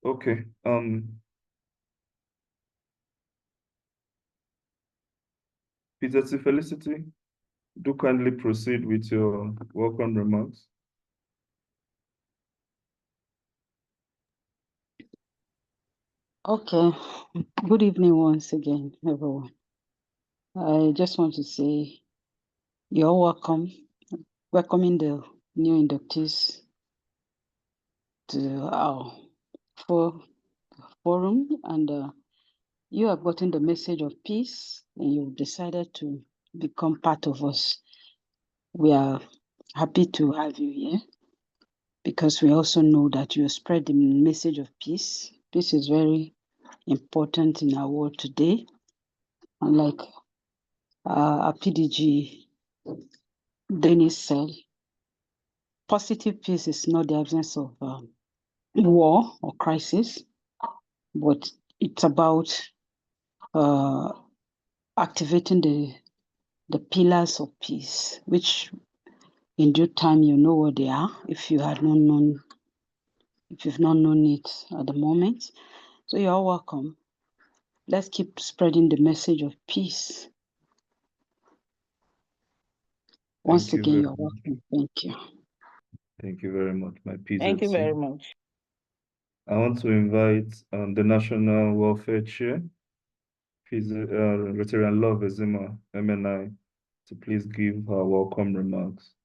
Okay. PZC Felicity, do kindly proceed with your welcome remarks. Okay. Good evening once again, everyone. I just want to say you're welcome, welcoming the new inductees to our forum, and you have gotten the message of peace and you've decided to become part of us. We are happy to have you here because we also know that you spread the message of peace. Peace is very important in our world today. Unlike our PDG Dennis said, positive peace is not the absence of war or crisis, but it's about activating the pillars of peace, which in due time you know what they are if you've not known it at the moment. So you're welcome. Let's keep spreading the message of peace. Once again, you're welcome. Thank you. Thank you very much, my PZC. Thank you very much. I want to invite the National Welfare Chair, Rotary and Love Ezima, MNI, to please give her welcome remarks.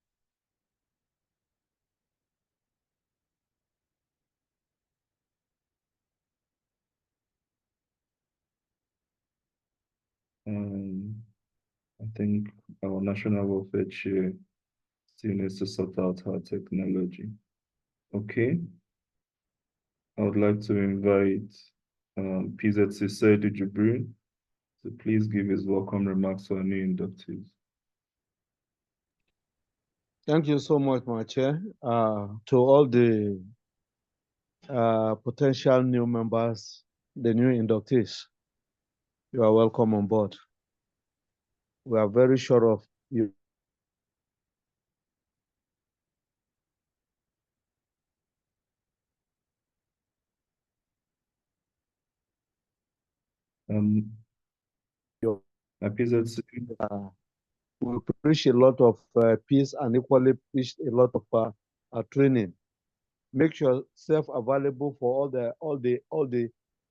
I think our National Welfare Chair still needs to sort out her technology. Okay. I would like to invite PZC Saidu Jibril to please give his welcome remarks to our new inductees. Thank you so much, my chair. To all the potential new members, the new inductees, you are welcome on board. We are very sure of you. We preach a lot of peace and equally preach a lot of training. Make yourself available for all the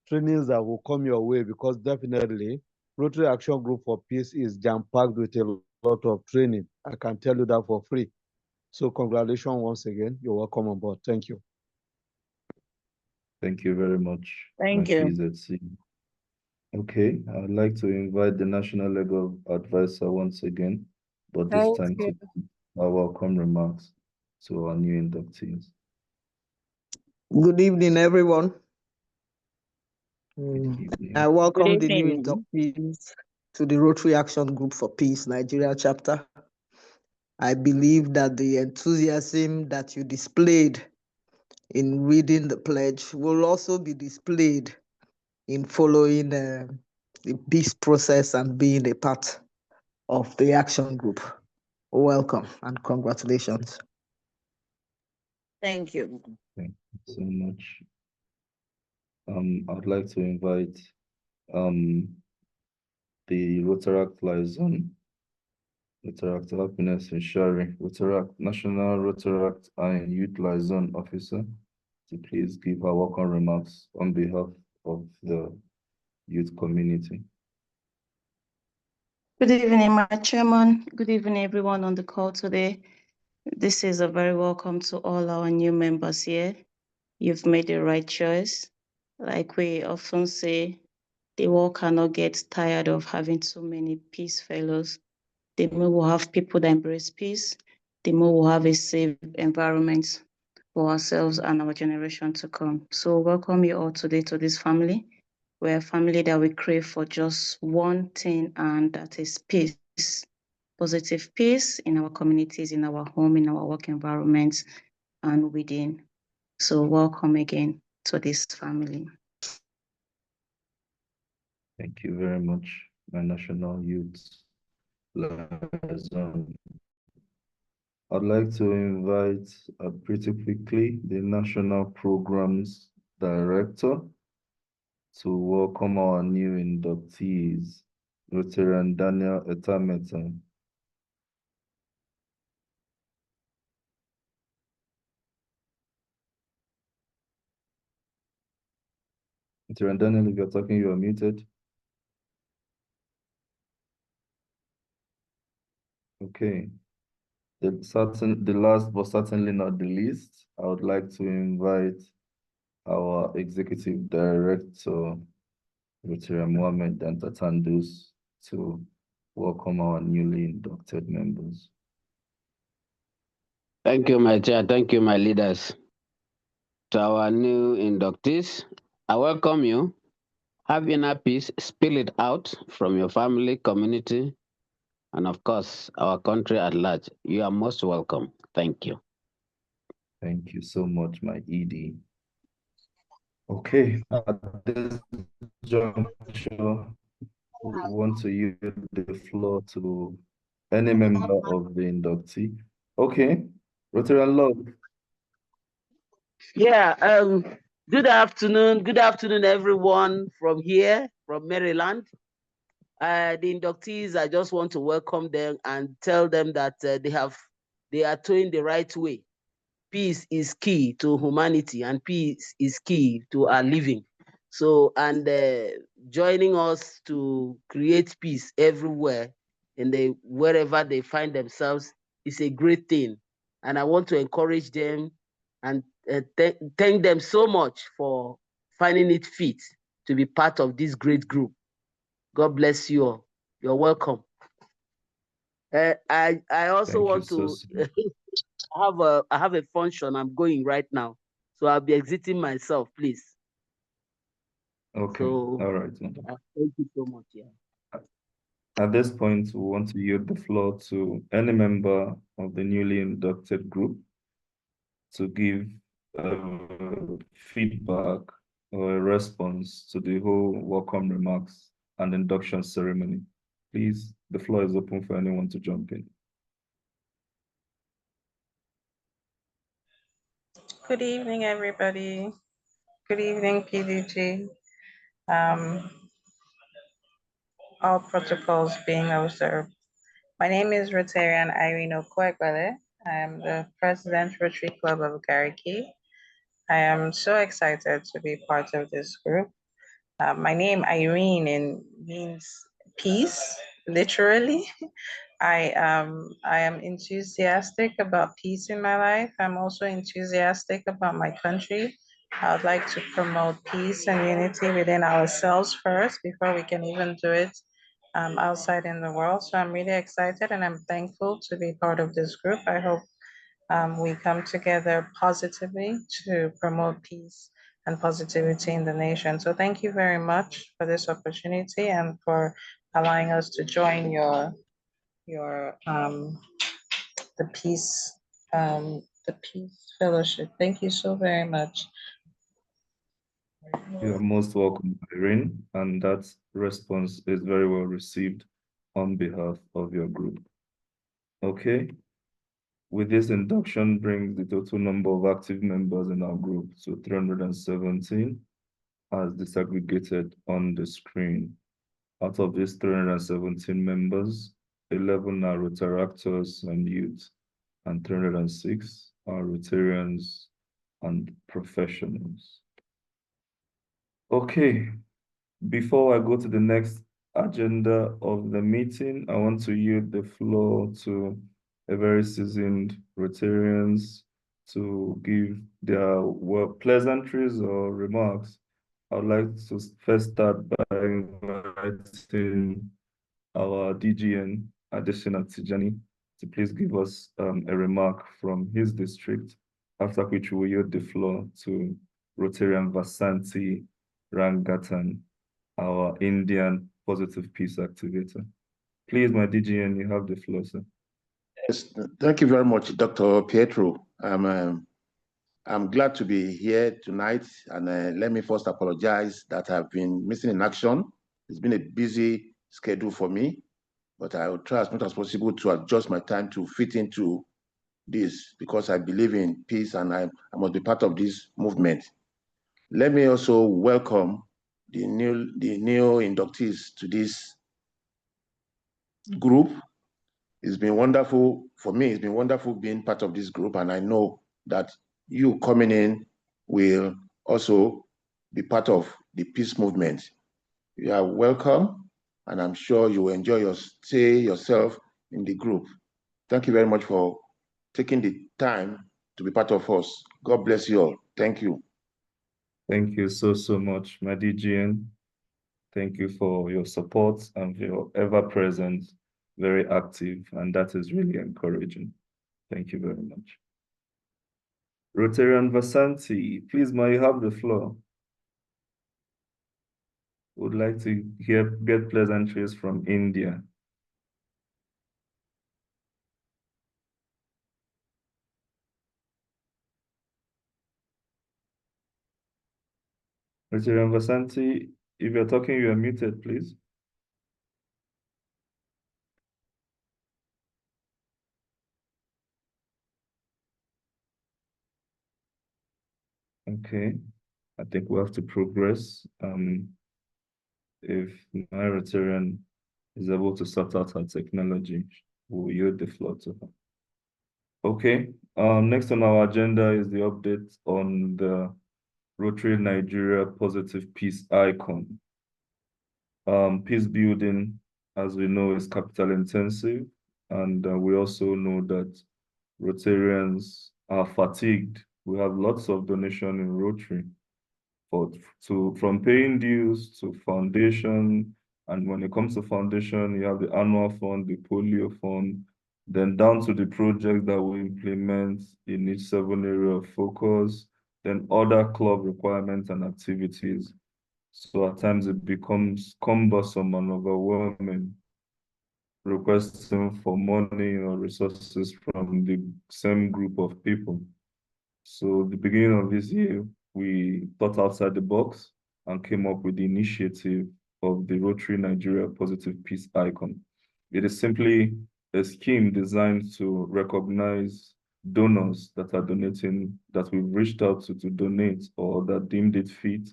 trainings that will come your way, because definitely Rotary Action Group for Peace is jam-packed with a lot of training. I can tell you that for free. So congratulations once again. You're welcome on board. Thank you. Thank you very much. Thank you. PZC. Okay, I'd like to invite the National Legal Advisor once again, but this time to our welcome remarks to our new inductees. Good evening, everyone. I welcome the new inductees to the Rotary Action Group for Peace Nigeria Chapter. I believe that the enthusiasm that you displayed in reading the pledge will also be displayed in following the peace process and being a part of the action group. Welcome and congratulations. Thank you. Thank you so much. I'd like to invite the Rotaract Liaison, Rotaract Happiness and Sharing, Rotaract National Rotaract and Youth Liaison Officer, to please give her welcome remarks on behalf of the youth community. Good evening, my chairman. Good evening, everyone on the call today. This is a very welcome to all our new members here. You've made the right choice. Like we often say, the world cannot get tired of having so many peace fellows. The more we'll have people that embrace peace, the more we'll have a safe environment for ourselves and our generation to come. So welcome you all today to this family. We're a family that we crave for just one thing, and that is peace. Positive peace in our communities, in our home, in our work environments, and within. So welcome again to this family. Thank you very much, my National Youth Liaison. I'd like to invite pretty quickly the National Programs Director, to welcome our new inductees, Rotary Daniel Etameta. Rotary Daniel, if you're talking, you are muted. Okay. The last but certainly not the least, I would like to invite our Executive Director, Rotary Mohammed Dantatandus, to welcome our newly inducted members. Thank you, my chair. Thank you, my leaders. To our new inductees, I welcome you. Have inner peace, spill it out from your family, community, and of course, our country at large. You are most welcome. Thank you. Thank you so much, my ED. Okay, at this juncture, we want to yield the floor to any member of the inductee. Okay, Rotary Love. Yeah, good afternoon, everyone from here, from Maryland. The inductees, I just want to welcome them and tell them that they are doing the right way. Peace is key to humanity, and peace is key to our living. So, and joining us to create peace everywhere and wherever they find themselves is a great thing. And I want to encourage them and thank them so much for finding it fit to be part of this great group. God bless you all. You're welcome. I also want to I have a function I'm going right now, so I'll be exiting myself, please. Okay, so, all right. Thank you so much. Yeah. At this point, we want to yield the floor to any member of the newly inducted group to give feedback or a response to the whole welcome remarks and induction ceremony. Please, the floor is open for anyone to jump in. Good evening, everybody. Good evening, PDG. All protocols being observed. My name is Rotarian Irene Okwegbele. I am the President, Rotary Club of Gariki. I am so excited to be part of this group. My name, Irene, means peace, literally. I am enthusiastic about peace in my life. I'm also enthusiastic about my country. I would like to promote peace and unity within ourselves first before we can even do it outside in the world. So I'm really excited and I'm thankful to be part of this group. I hope we come together positively to promote peace and positivity in the nation. So thank you very much for this opportunity and for allowing us to join your the peace fellowship. Thank you so very much. You are most welcome, Irene, and that response is very well received on behalf of your group. Okay, with this induction brings the total number of active members in our group to 317 as disaggregated on the screen. Out of these 317 members, 11 are Rotaractors and youth, and 306 are Rotarians and professionals. Okay, before I go to the next agenda of the meeting, I want to yield the floor to a very seasoned Rotarians to give their pleasantries or remarks. I would like to first start by inviting our DGN, Adesina Tijani, to please give us a remark from his district, after which we will yield the floor to Rotarian Vasanti Rangatan, our Indian Positive Peace Activator. Please, my DGN, you have the floor, sir. Yes, thank you very much, Dr. Pietro. I'm glad to be here tonight, and let me first apologize that I've been missing in action. It's been a busy schedule for me, but I will try as much as possible to adjust my time to fit into this because I believe in peace and I must be part of this movement. Let me also welcome the new inductees to this group. It's been wonderful for me. It's been wonderful being part of this group, and I know that you coming in will also be part of the peace movement. You are welcome, and I'm sure you will enjoy your stay yourself in the group. Thank you very much for taking the time to be part of us. God bless you all. Thank you. Thank you so much, my DGN. Thank you for your support and your ever-present, very active, and that is really encouraging. Thank you very much. Rotarian Vasanti, please, may you have the floor. Would like to get pleasantries from India. Rotarian Vasanti, if you're talking, you are muted, please. Okay, I think we have to progress. If my Rotarian is able to sort out her technology, we'll yield the floor to her. Okay, next on our agenda is the update on the Rotary Nigeria Positive Peace Icon. Peace building, as we know, is capital intensive, and we also know that Rotarians are fatigued. We have lots of donation in Rotary, from paying dues to foundation, and when it comes to foundation, you have the annual fund, the polio fund, then down to the project that we implement in each 7 area of focus, then other club requirements and activities. So at times it becomes cumbersome and overwhelming, requesting for money or resources from the same group of people. So the beginning of this year, we thought outside the box and came up with the initiative of the Rotary Nigeria Positive Peace Icon. It is simply a scheme designed to recognize donors that are donating, that we've reached out to donate, or that deemed it fit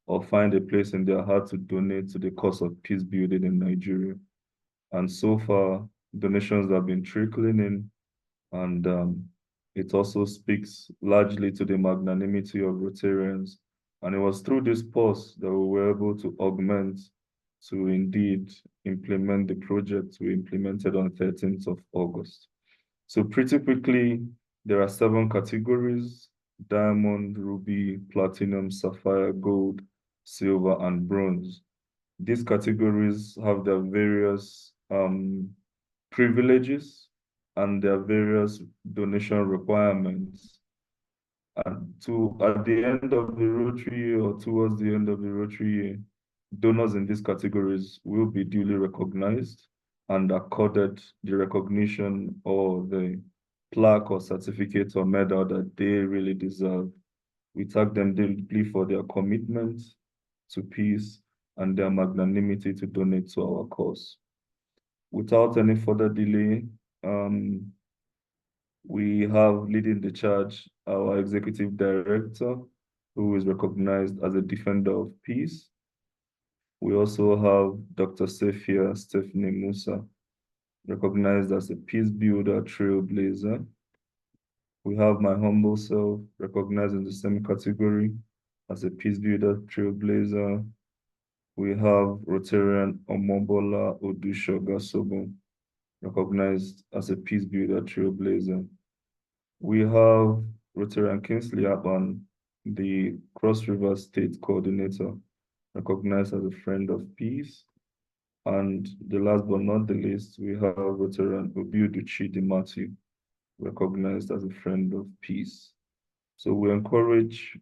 or find a place in their heart to donate to the cause of peace building in Nigeria. And so far, donations have been trickling in, and it also speaks largely to the magnanimity of Rotarians. And it was through this pause that we were able to augment to indeed implement the project we implemented on 13th of August. So pretty quickly, there are 7 categories: diamond, ruby, platinum, sapphire, gold, silver, and bronze. These categories have their various privileges and their various donation requirements. And at the end of the Rotary year, or towards the end of the Rotary year, donors in these categories will be duly recognized and accorded the recognition or the plaque or certificate or medal that they really deserve. We thank them deeply for their commitment to peace and their magnanimity to donate to our cause. Without any further delay, we have leading the charge our executive director, who is recognized as a defender of peace. We also have Dr. Sefia Stephanie Musa, recognized as a peace builder trailblazer. We have my humble self, recognized in the same category as a peace builder trailblazer. We have Rotarian Omobola Odushogasobo, recognized as a peace builder trailblazer. We have Rotarian Kingsley Aban, the Cross River State Coordinator, recognized as a friend of peace. And the last but not the least, we have Rotarian Obiuduchi Matthew, recognized as a friend of peace. So we encourage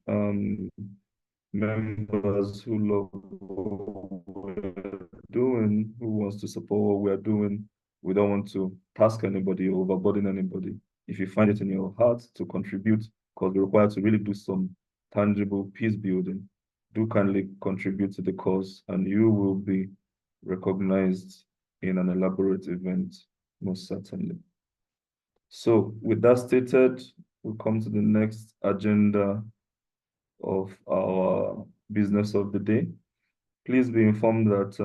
members who love what we're doing, who wants to support what we're doing. We don't want to task anybody or overburden anybody. If you find it in your heart to contribute, because we're required to really do some tangible peace building, do kindly contribute to the cause, and you will be recognized in an elaborate event, most certainly. So with that stated, we'll come to the next agenda of our business of the day. Please be informed that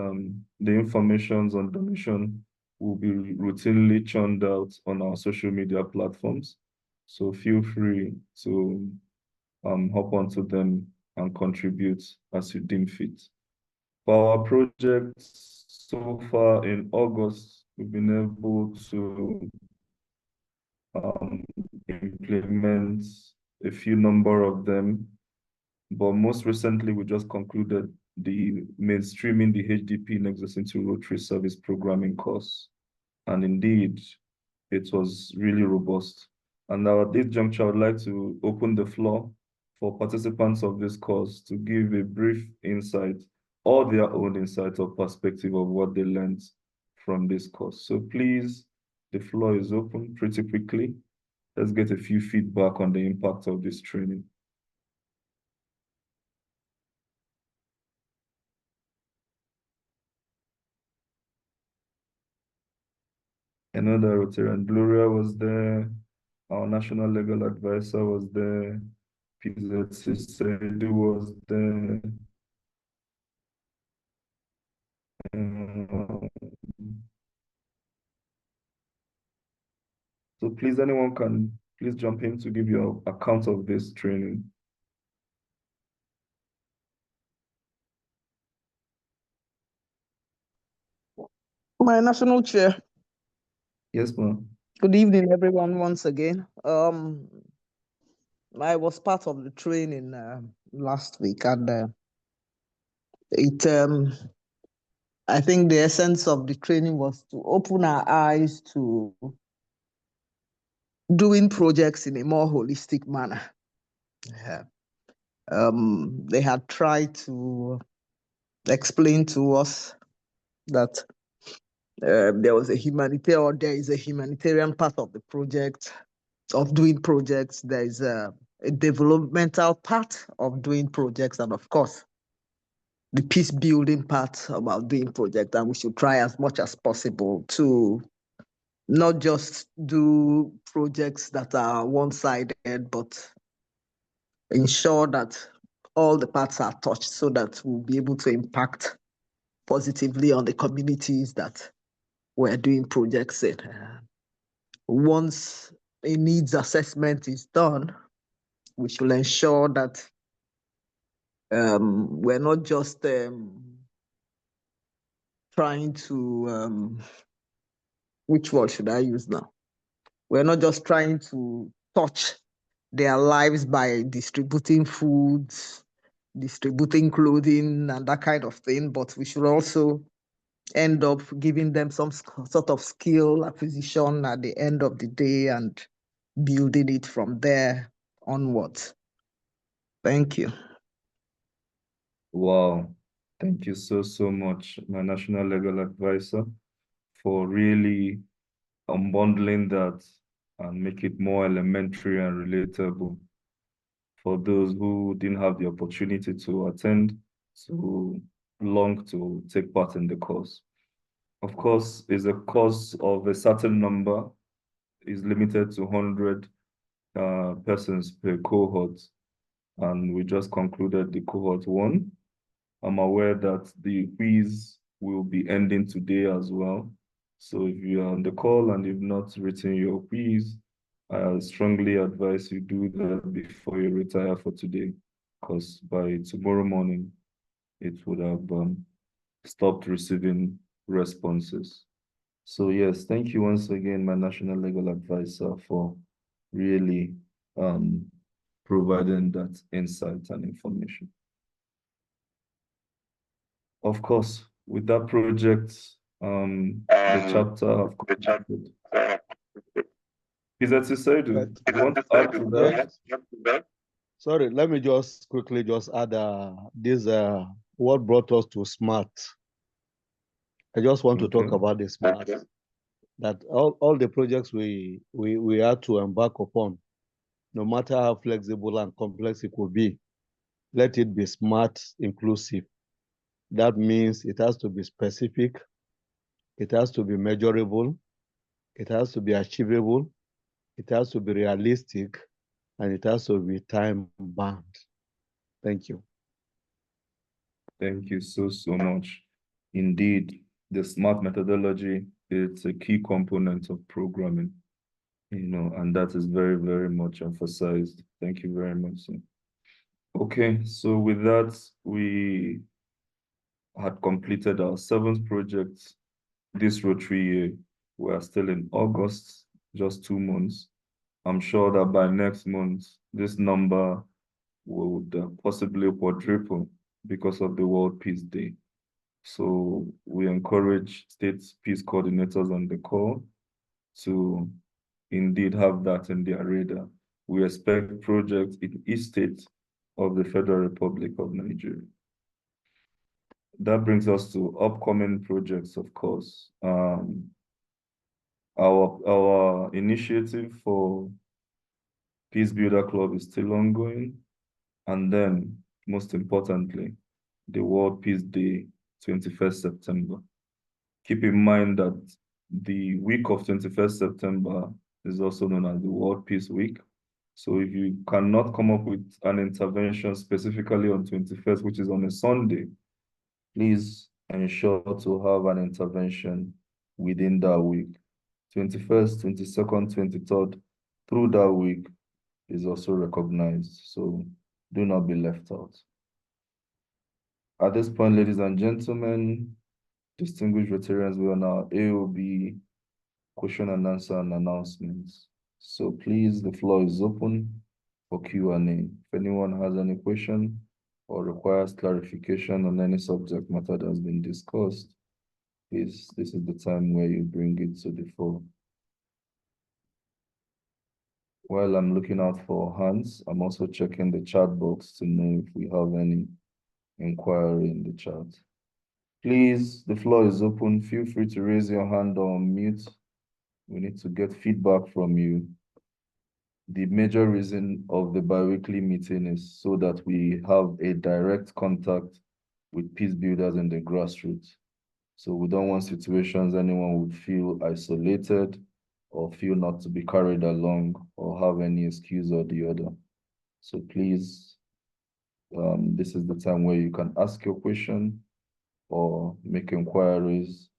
the information on donation will be routinely churned out on our social media platforms. So feel free to hop onto them and contribute as you deem fit. For our projects so far in August, we've been able to implement a few number of them, but most recently we just concluded the mainstreaming the HDP Nexus into Rotary Service Programming course, and indeed it was really robust. And now at this juncture, I would like to open the floor for participants of this course to give a brief insight or their own insight or perspective of what they learned from this course. So please, the floor is open pretty quickly. Let's get a few feedback on the impact of this training. Another Rotarian, Gloria was there, our national legal advisor was there, PZCs was there. So please, anyone can please jump in to give your account of this training. My national chair. Yes, ma'am. Good evening, everyone, once again. I was part of the training last week, and I think the essence of the training was to open our eyes to doing projects in a more holistic manner. Yeah. They had tried to explain to us that there is a humanitarian part of the project, of doing projects. There is a developmental part of doing projects, and of course, the peace building part about doing projects. And we should try as much as possible to not just do projects that are one-sided, but ensure that all the parts are touched so that we'll be able to impact positively on the communities that we're doing projects in. Once a needs assessment is done, we should ensure that we're not just trying to, which word should I use now? We're not just trying to touch their lives by distributing foods, distributing clothing, and that kind of thing, but we should also end up giving them some sort of skill acquisition at the end of the day and building it from there onwards. Thank you. Wow. Thank you so much, my national legal advisor, for really unbundling that and make it more elementary and relatable for those who didn't have the opportunity to attend, to long to take part in the course. Of course, it's a course of a certain number, is limited to 100 persons per cohort, and we just concluded the cohort 1. I'm aware that the quiz will be ending today as well. So if you are on the call and you've not written your quiz, I strongly advise you do that before you retire for today, because by tomorrow morning, it would have stopped receiving responses. So yes, thank you once again, my national legal advisor, for really providing that insight and information. Of course, with that project, the chapter have completed. PZCs, do you want to add to that? Sorry, let me just quickly add this what brought us to SMART. I just want to talk about the SMART. That all the projects we had to embark upon, no matter how flexible and complex it could be, let it be SMART inclusive. That means it has to be specific, it has to be measurable, it has to be achievable, it has to be realistic, and it has to be time bound. Thank you. Thank you so much. Indeed, the SMART methodology is a key component of programming, and that is very, very much emphasized. Thank you very much, sir. Okay, so with that, we had completed our 7th project this Rotary year. We are still in August, just 2 months. I'm sure that by next month, this number would possibly quadruple because of the World Peace Day. So we encourage state peace coordinators on the call to indeed have that in their radar. We expect projects in each state of the Federal Republic of Nigeria. That brings us to upcoming projects, of course. Our initiative for Peace Builder Club is still ongoing. And then, most importantly, the World Peace Day, 21st September. Keep in mind that the week of 21st September is also known as the World Peace Week. So if you cannot come up with an intervention specifically on 21st, which is on a Sunday, please ensure to have an intervention within that week. 21st, 22nd, 23rd, through that week is also recognized. So do not be left out. At this point, ladies and gentlemen, distinguished Rotarians, we are on our AOB question and answer and announcements. So please, the floor is open for Q&A. If anyone has any question or requires clarification on any subject matter that has been discussed, please, this is the time where you bring it to the fore. While I'm looking out for hands, I'm also checking the chat box to know if we have any inquiry in the chat. Please, the floor is open. Feel free to raise your hand or mute. We need to get feedback from you. The major reason of the bi-weekly meeting is so that we have a direct contact with peace builders in the grassroots. So we don't want situations anyone would feel isolated or feel not to be carried along or have any excuse or the other. So please, this is the time where you can ask your question or make inquiries,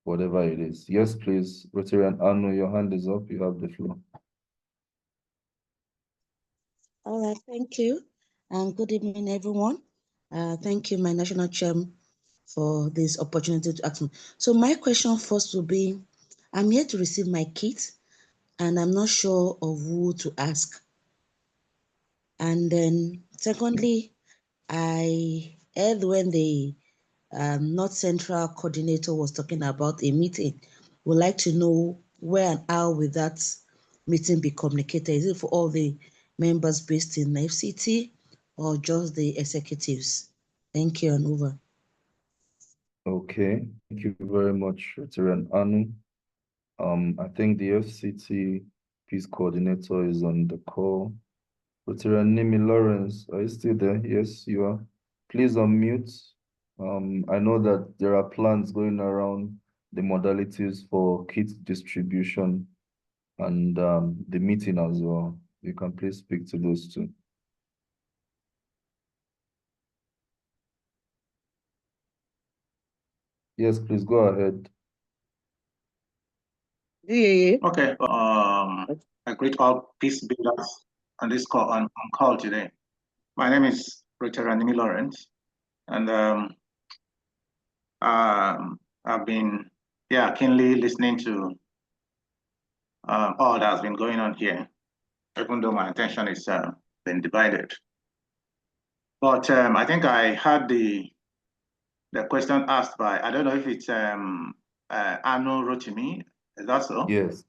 whatever it is. Yes, please, Rotarian Anu, your hand is up. You have the floor. All right, thank you. And good evening, everyone. Thank you, my national chairman, for this opportunity to ask me. So my question first will be, I'm here to receive my kit, and I'm not sure of who to ask. And then secondly, I heard when the North Central coordinator was talking about a meeting. Would like to know where and how will that meeting be communicated? Is it for all the members based in FCT or just the executives? Thank you, and over. Okay, thank you very much, Rotarian Anu. I think the FCT Peace Coordinator is on the call. Rotarian Nimi Lawrence, are you still there? Yes, you are. Please unmute. I know that there are plans going around the modalities for kit distribution and the meeting as well. You can please speak to those two. Yes, please go ahead. Okay. I greet all peace builders on this call on call today. My name is Richard Animi Lawrence, and I've been keenly listening to all that's been going on here, even though my attention is been divided. But I think I had the question asked by, I don't know if it's Anu Rotimi. Is that so? Yes.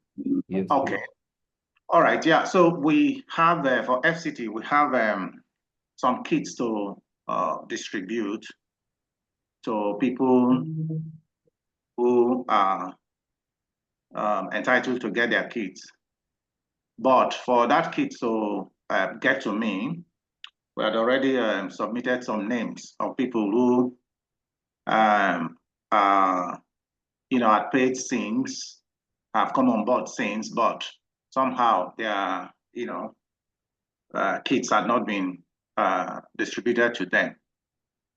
Yes. Okay. All right. Yeah. So we have for FCT, we have some kits to distribute to people who are entitled to get their kits. But for that kit to get to me, we had already submitted some names of people who had paid since, have come on board since, but somehow their kits had not been distributed to them.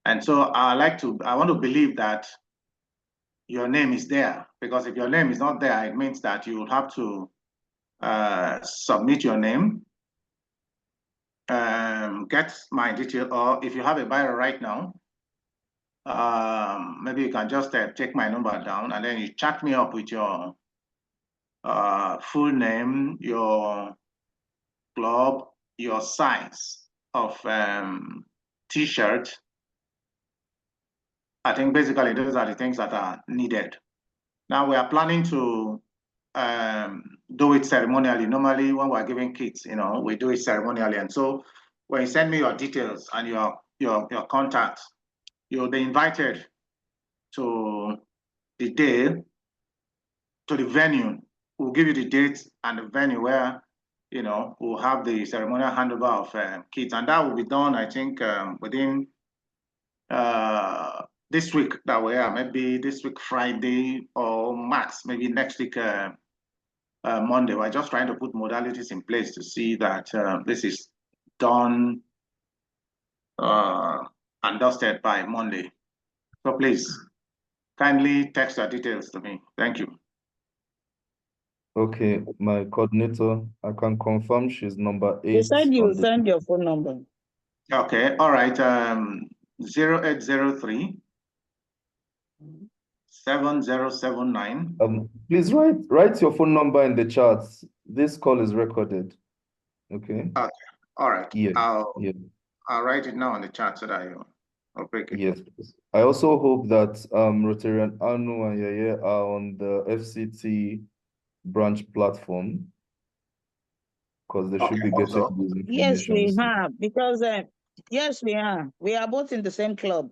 And so I want to believe that your name is there, because if your name is not there, it means that you will have to submit your name, get my detail, or if you have a buyer right now, maybe you can just take my number down and then you chat me up with your full name, your club, your size of t-shirt. I think basically those are the things that are needed. Now we are planning to do it ceremonially. Normally when we're giving kits, we do it ceremonially. And so when you send me your details and your contact, you'll be invited to the day, to the venue. We'll give you the date and the venue where, we'll have the ceremonial handover of kits. And that will be done, I think, within this week that we are, maybe this week Friday, or max, maybe next week Monday. We're just trying to put modalities in place to see that this is done and dusted by Monday. So please, kindly text your details to me. Thank you. Okay, my coordinator, I can confirm she's number 8. You said you send your phone number. Okay, all right. 0803 7079. Please write your phone number in the chat. This call is recorded. Okay. Okay. All right. Yes. I'll write it now on the chat so that I'll break it. Yes. Please. I also hope that Rotarian Anu and Yaya are on the FCT branch platform, because they should be getting this information. Yes, we have, because yes, we are. We are both in the same club.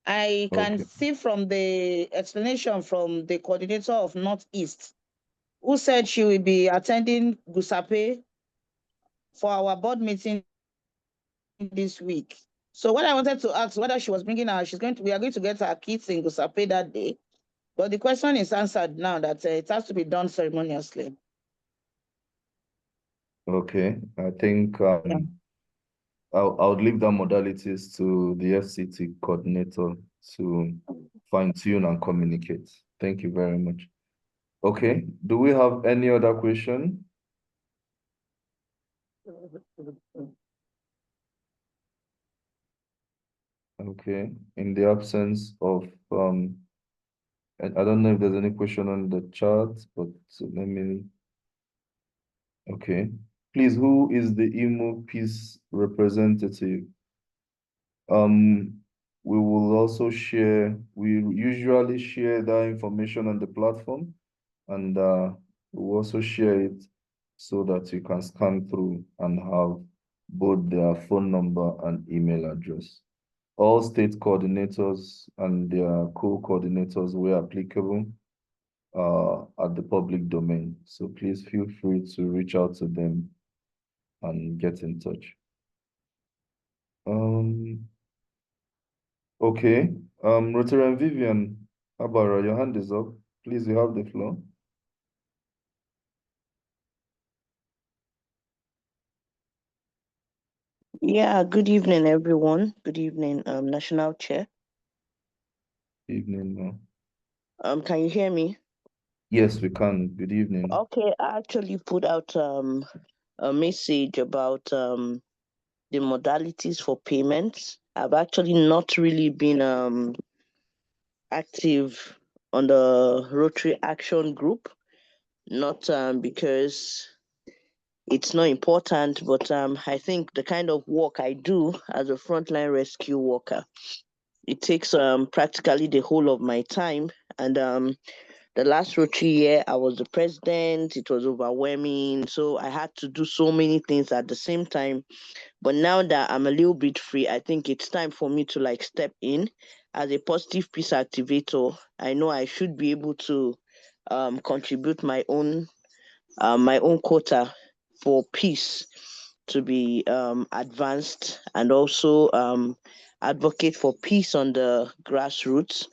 I can see from the explanation from the coordinator of Northeast, who said she will be attending Gusape for our board meeting this week. So what I wanted to ask, whether she was bringing her, we are going to get our kids in Gusape that day. But the question is answered now that it has to be done ceremoniously. Okay, I think I'll leave the modalities to the FCT coordinator to fine-tune and communicate. Thank you very much. Okay, do we have any other question? Okay, in the absence of, I don't know if there's any question on the chat, but let me, okay. Please, who is the IMO Peace representative? We will also share, we usually share that information on the platform, and we'll also share it so that you can scan through and have both their phone number and email address. All state coordinators and their co-coordinators were applicable at the public domain. So please feel free to reach out to them and get in touch. Okay, Rotary and Vivian Abara, your hand is up. Please, you have the floor. Yeah, good evening, everyone. Good evening, National Chair. Evening, ma'am. Can you hear me? Yes, we can. Good evening. Okay, I actually put out a message about the modalities for payments. I've actually not really been active on the Rotary Action Group, not because it's not important, but I think the kind of work I do as a frontline rescue worker, it takes practically the whole of my time. And the last Rotary year, I was the president. It was overwhelming. So I had to do so many things at the same time. But now that I'm a little bit free, I think it's time for me to step in as a positive peace activator. I know I should be able to contribute my own quota for peace to be advanced, and also advocate for peace on the grassroots.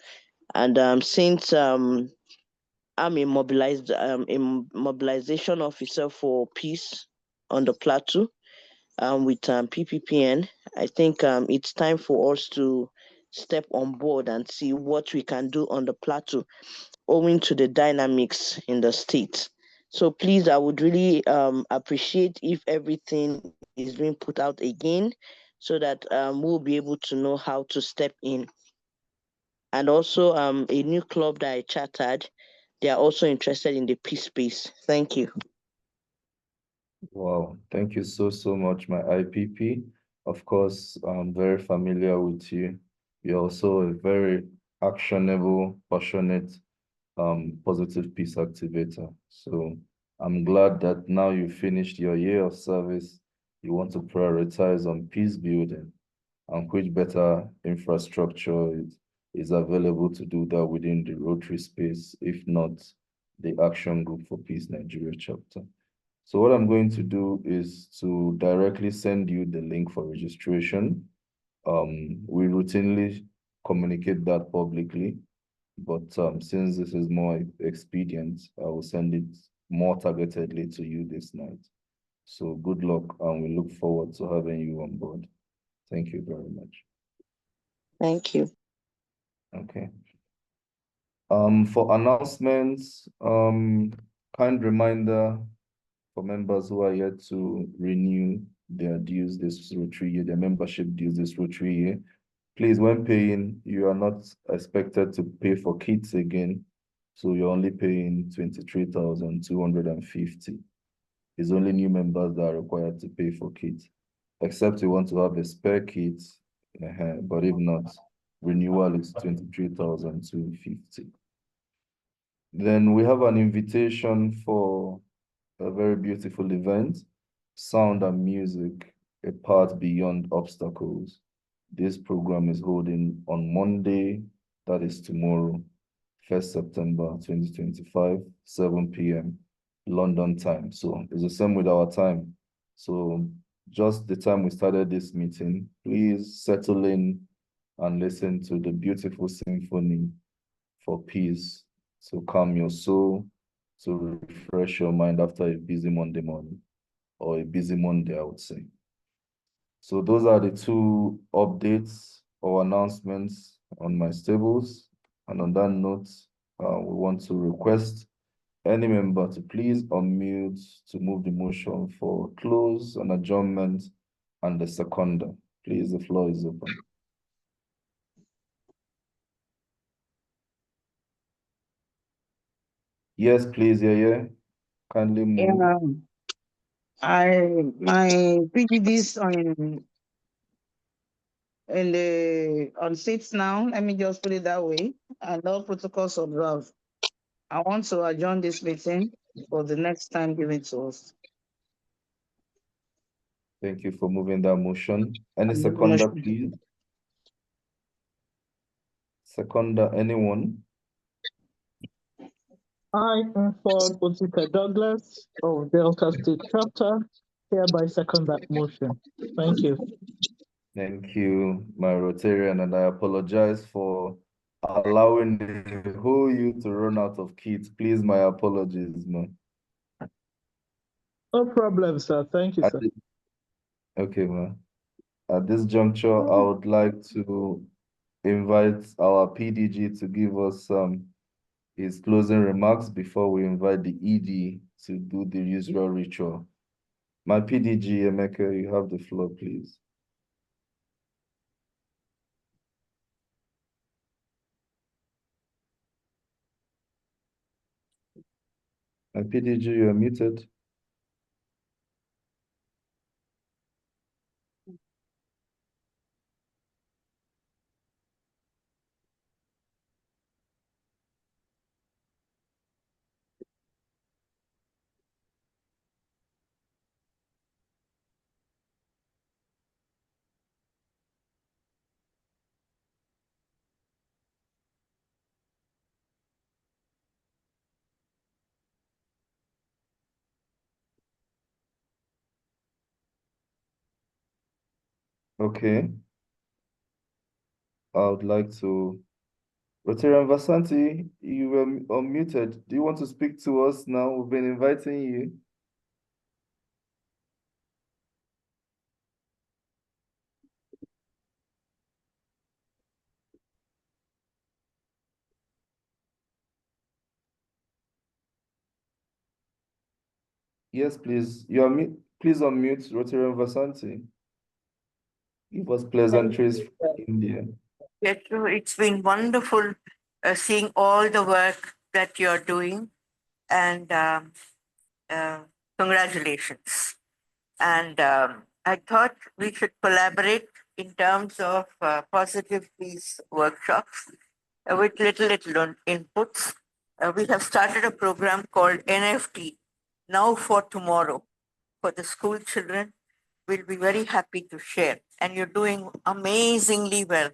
And since I'm a mobilization officer for peace on the plateau, with PPPN. I think it's time for us to step on board and see what we can do on the plateau, owing to the dynamics in the state. So please, I would really appreciate if everything is being put out again, so that we'll be able to know how to step in. And also a new club that I chartered, they are also interested in the peace space. Thank you. Wow, thank you so much, my IPP. Of course, I'm very familiar with you. You're also a very actionable, passionate, positive peace activator. So I'm glad that now you finished your year of service, you want to prioritize on peace building, and which better infrastructure is available to do that within the Rotary space, if not the Action Group for Peace Nigeria chapter. So what I'm going to do is to directly send you the link for registration. We routinely communicate that publicly, but since this is more expedient, I will send it more targetedly to you this night. So good luck, and we look forward to having you on board. Thank you very much. Thank you. Okay. For announcements, kind reminder for members who are yet to renew their dues this Rotary year, their membership dues this Rotary year. Please, when paying, you are not expected to pay for kits again. So you're only paying 23,250. It's only new members that are required to pay for kits, except you want to have a spare kit, but if not, renewal is 23,250. Then we have an invitation for a very beautiful event, Sound and Music, a path beyond obstacles. This program is holding on Monday, that is tomorrow, 1st September 2025, 7 p.m. London time. So it's the same with our time. So just the time we started this meeting, please settle in and listen to the beautiful symphony for peace, to calm your soul, to refresh your mind after a busy Monday morning, or a busy Monday, I would say. So those are the two updates or announcements on my stables. And on that note, we want to request any member to please unmute to move the motion for close and adjournment and the seconder. Please, the floor is open. Yes, please, yeah. Kindly move. Yeah, my PGDs on seats now. Let me just put it that way. And all protocols observed. I want to adjourn this meeting for the next time given to us. Thank you for moving that motion. Any seconder, please? Seconder, anyone? I inform Otita Douglas of Delta State Chapter, hereby second that motion. Thank you. Thank you, my Rotarian, and I apologize for allowing the whole youth to run out of kits. Please, my apologies, man. No problem, sir. Thank you, sir. Okay, man. At this juncture, I would like to invite our PDG to give us his closing remarks before we invite the ED to do the usual ritual. My PDG, Emeka, you have the floor, please. My PDG, you are muted. Okay. I would like to... Rotarian Vasanti, you were unmuted. Do you want to speak to us now? We've been inviting you. Yes, please. Please unmute Rotary Vasanti. It was pleasantries from India. Pietro, it's been wonderful seeing all the work that you're doing, and congratulations. And I thought we should collaborate in terms of positive peace workshops with little inputs. We have started a program called NFT, Now for Tomorrow, for the school children. We'll be very happy to share. And you're doing amazingly well.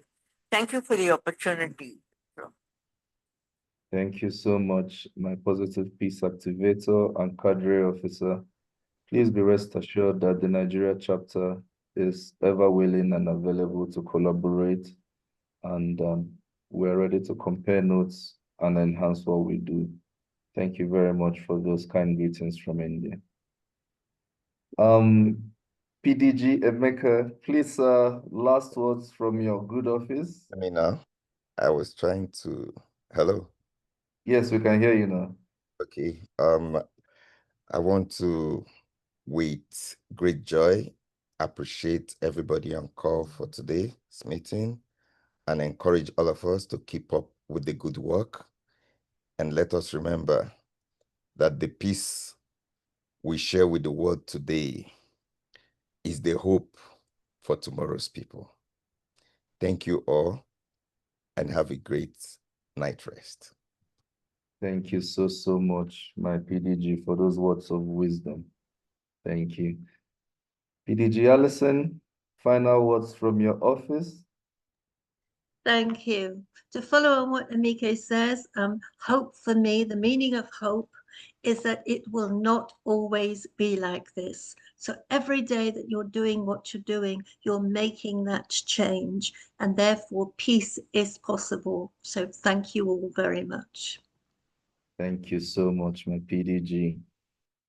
Thank you for the opportunity. Thank you so much, my positive peace activator and cadre officer. Please be rest assured that the Nigeria chapter is ever willing and available to collaborate, and we're ready to compare notes and enhance what we do. Thank you very much for those kind greetings from India. PDG Emeka, please, last words from your good office. I mean, I was trying to, hello? Yes, we can hear you now. Okay, I want to, with great joy, appreciate everybody on call for today's meeting and encourage all of us to keep up with the good work. And let us remember that the peace we share with the world today is the hope for tomorrow's people. Thank you all and have a great night rest. Thank you so much, my PDG, for those words of wisdom. Thank you. PDG Allison, final words from your office. Thank you. To follow on what Emeka says, hope for me, the meaning of hope is that it will not always be like this. So every day that you're doing what you're doing, you're making that change, and therefore peace is possible. So thank you all very much. Thank you so much, my PDG.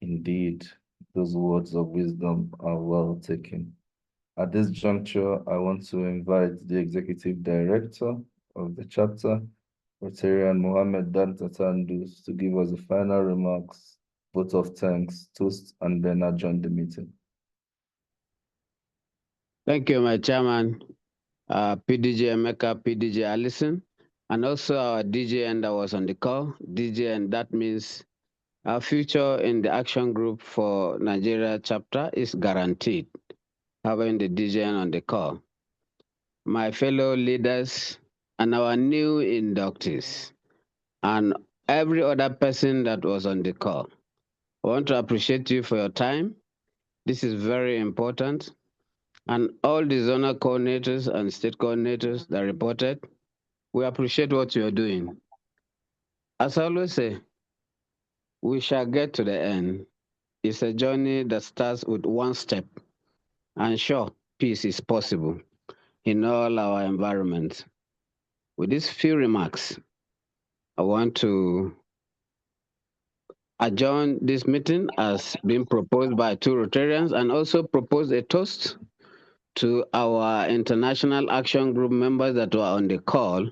Indeed, those words of wisdom are well taken. At this juncture, I want to invite the Executive Director of the chapter, Rotarian Mohammed Dantatandus, to give us the final remarks, vote of thanks, toast, and then adjourn the meeting. Thank you, my chairman, PDG Emeka, PDG Allison, and also our DGN that was on the call. DGN, that means our future in the action group for Nigeria chapter is guaranteed, having the DGN on the call. My fellow leaders and our new inductees, and every other person that was on the call. I want to appreciate you for your time. This is very important. And all the zonal coordinators and state coordinators that reported, we appreciate what you're doing. As I always say, we shall get to the end. It's a journey that starts with one step. And sure, peace is possible in all our environments. With these few remarks, I want to adjourn this meeting as being proposed by two Rotarians, and also propose a toast to our International Action Group members that were on the call,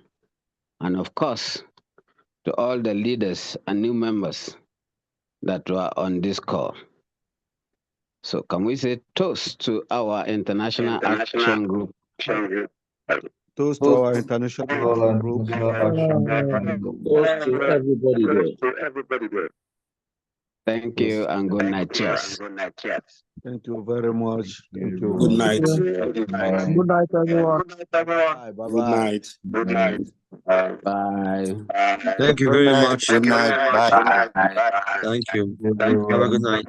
and of course, to all the leaders and new members that were on this call. So can we say toast to our International Action Group? Toast to our International Action Group. Toast to everybody there. Thank you and good night. Cheers. Thank you very much. Thank you. Good night. Good night, everyone. Bye. Bye. Good night. Good night. Bye. Thank you very much. Good night. Bye. Thank you. Have a good night.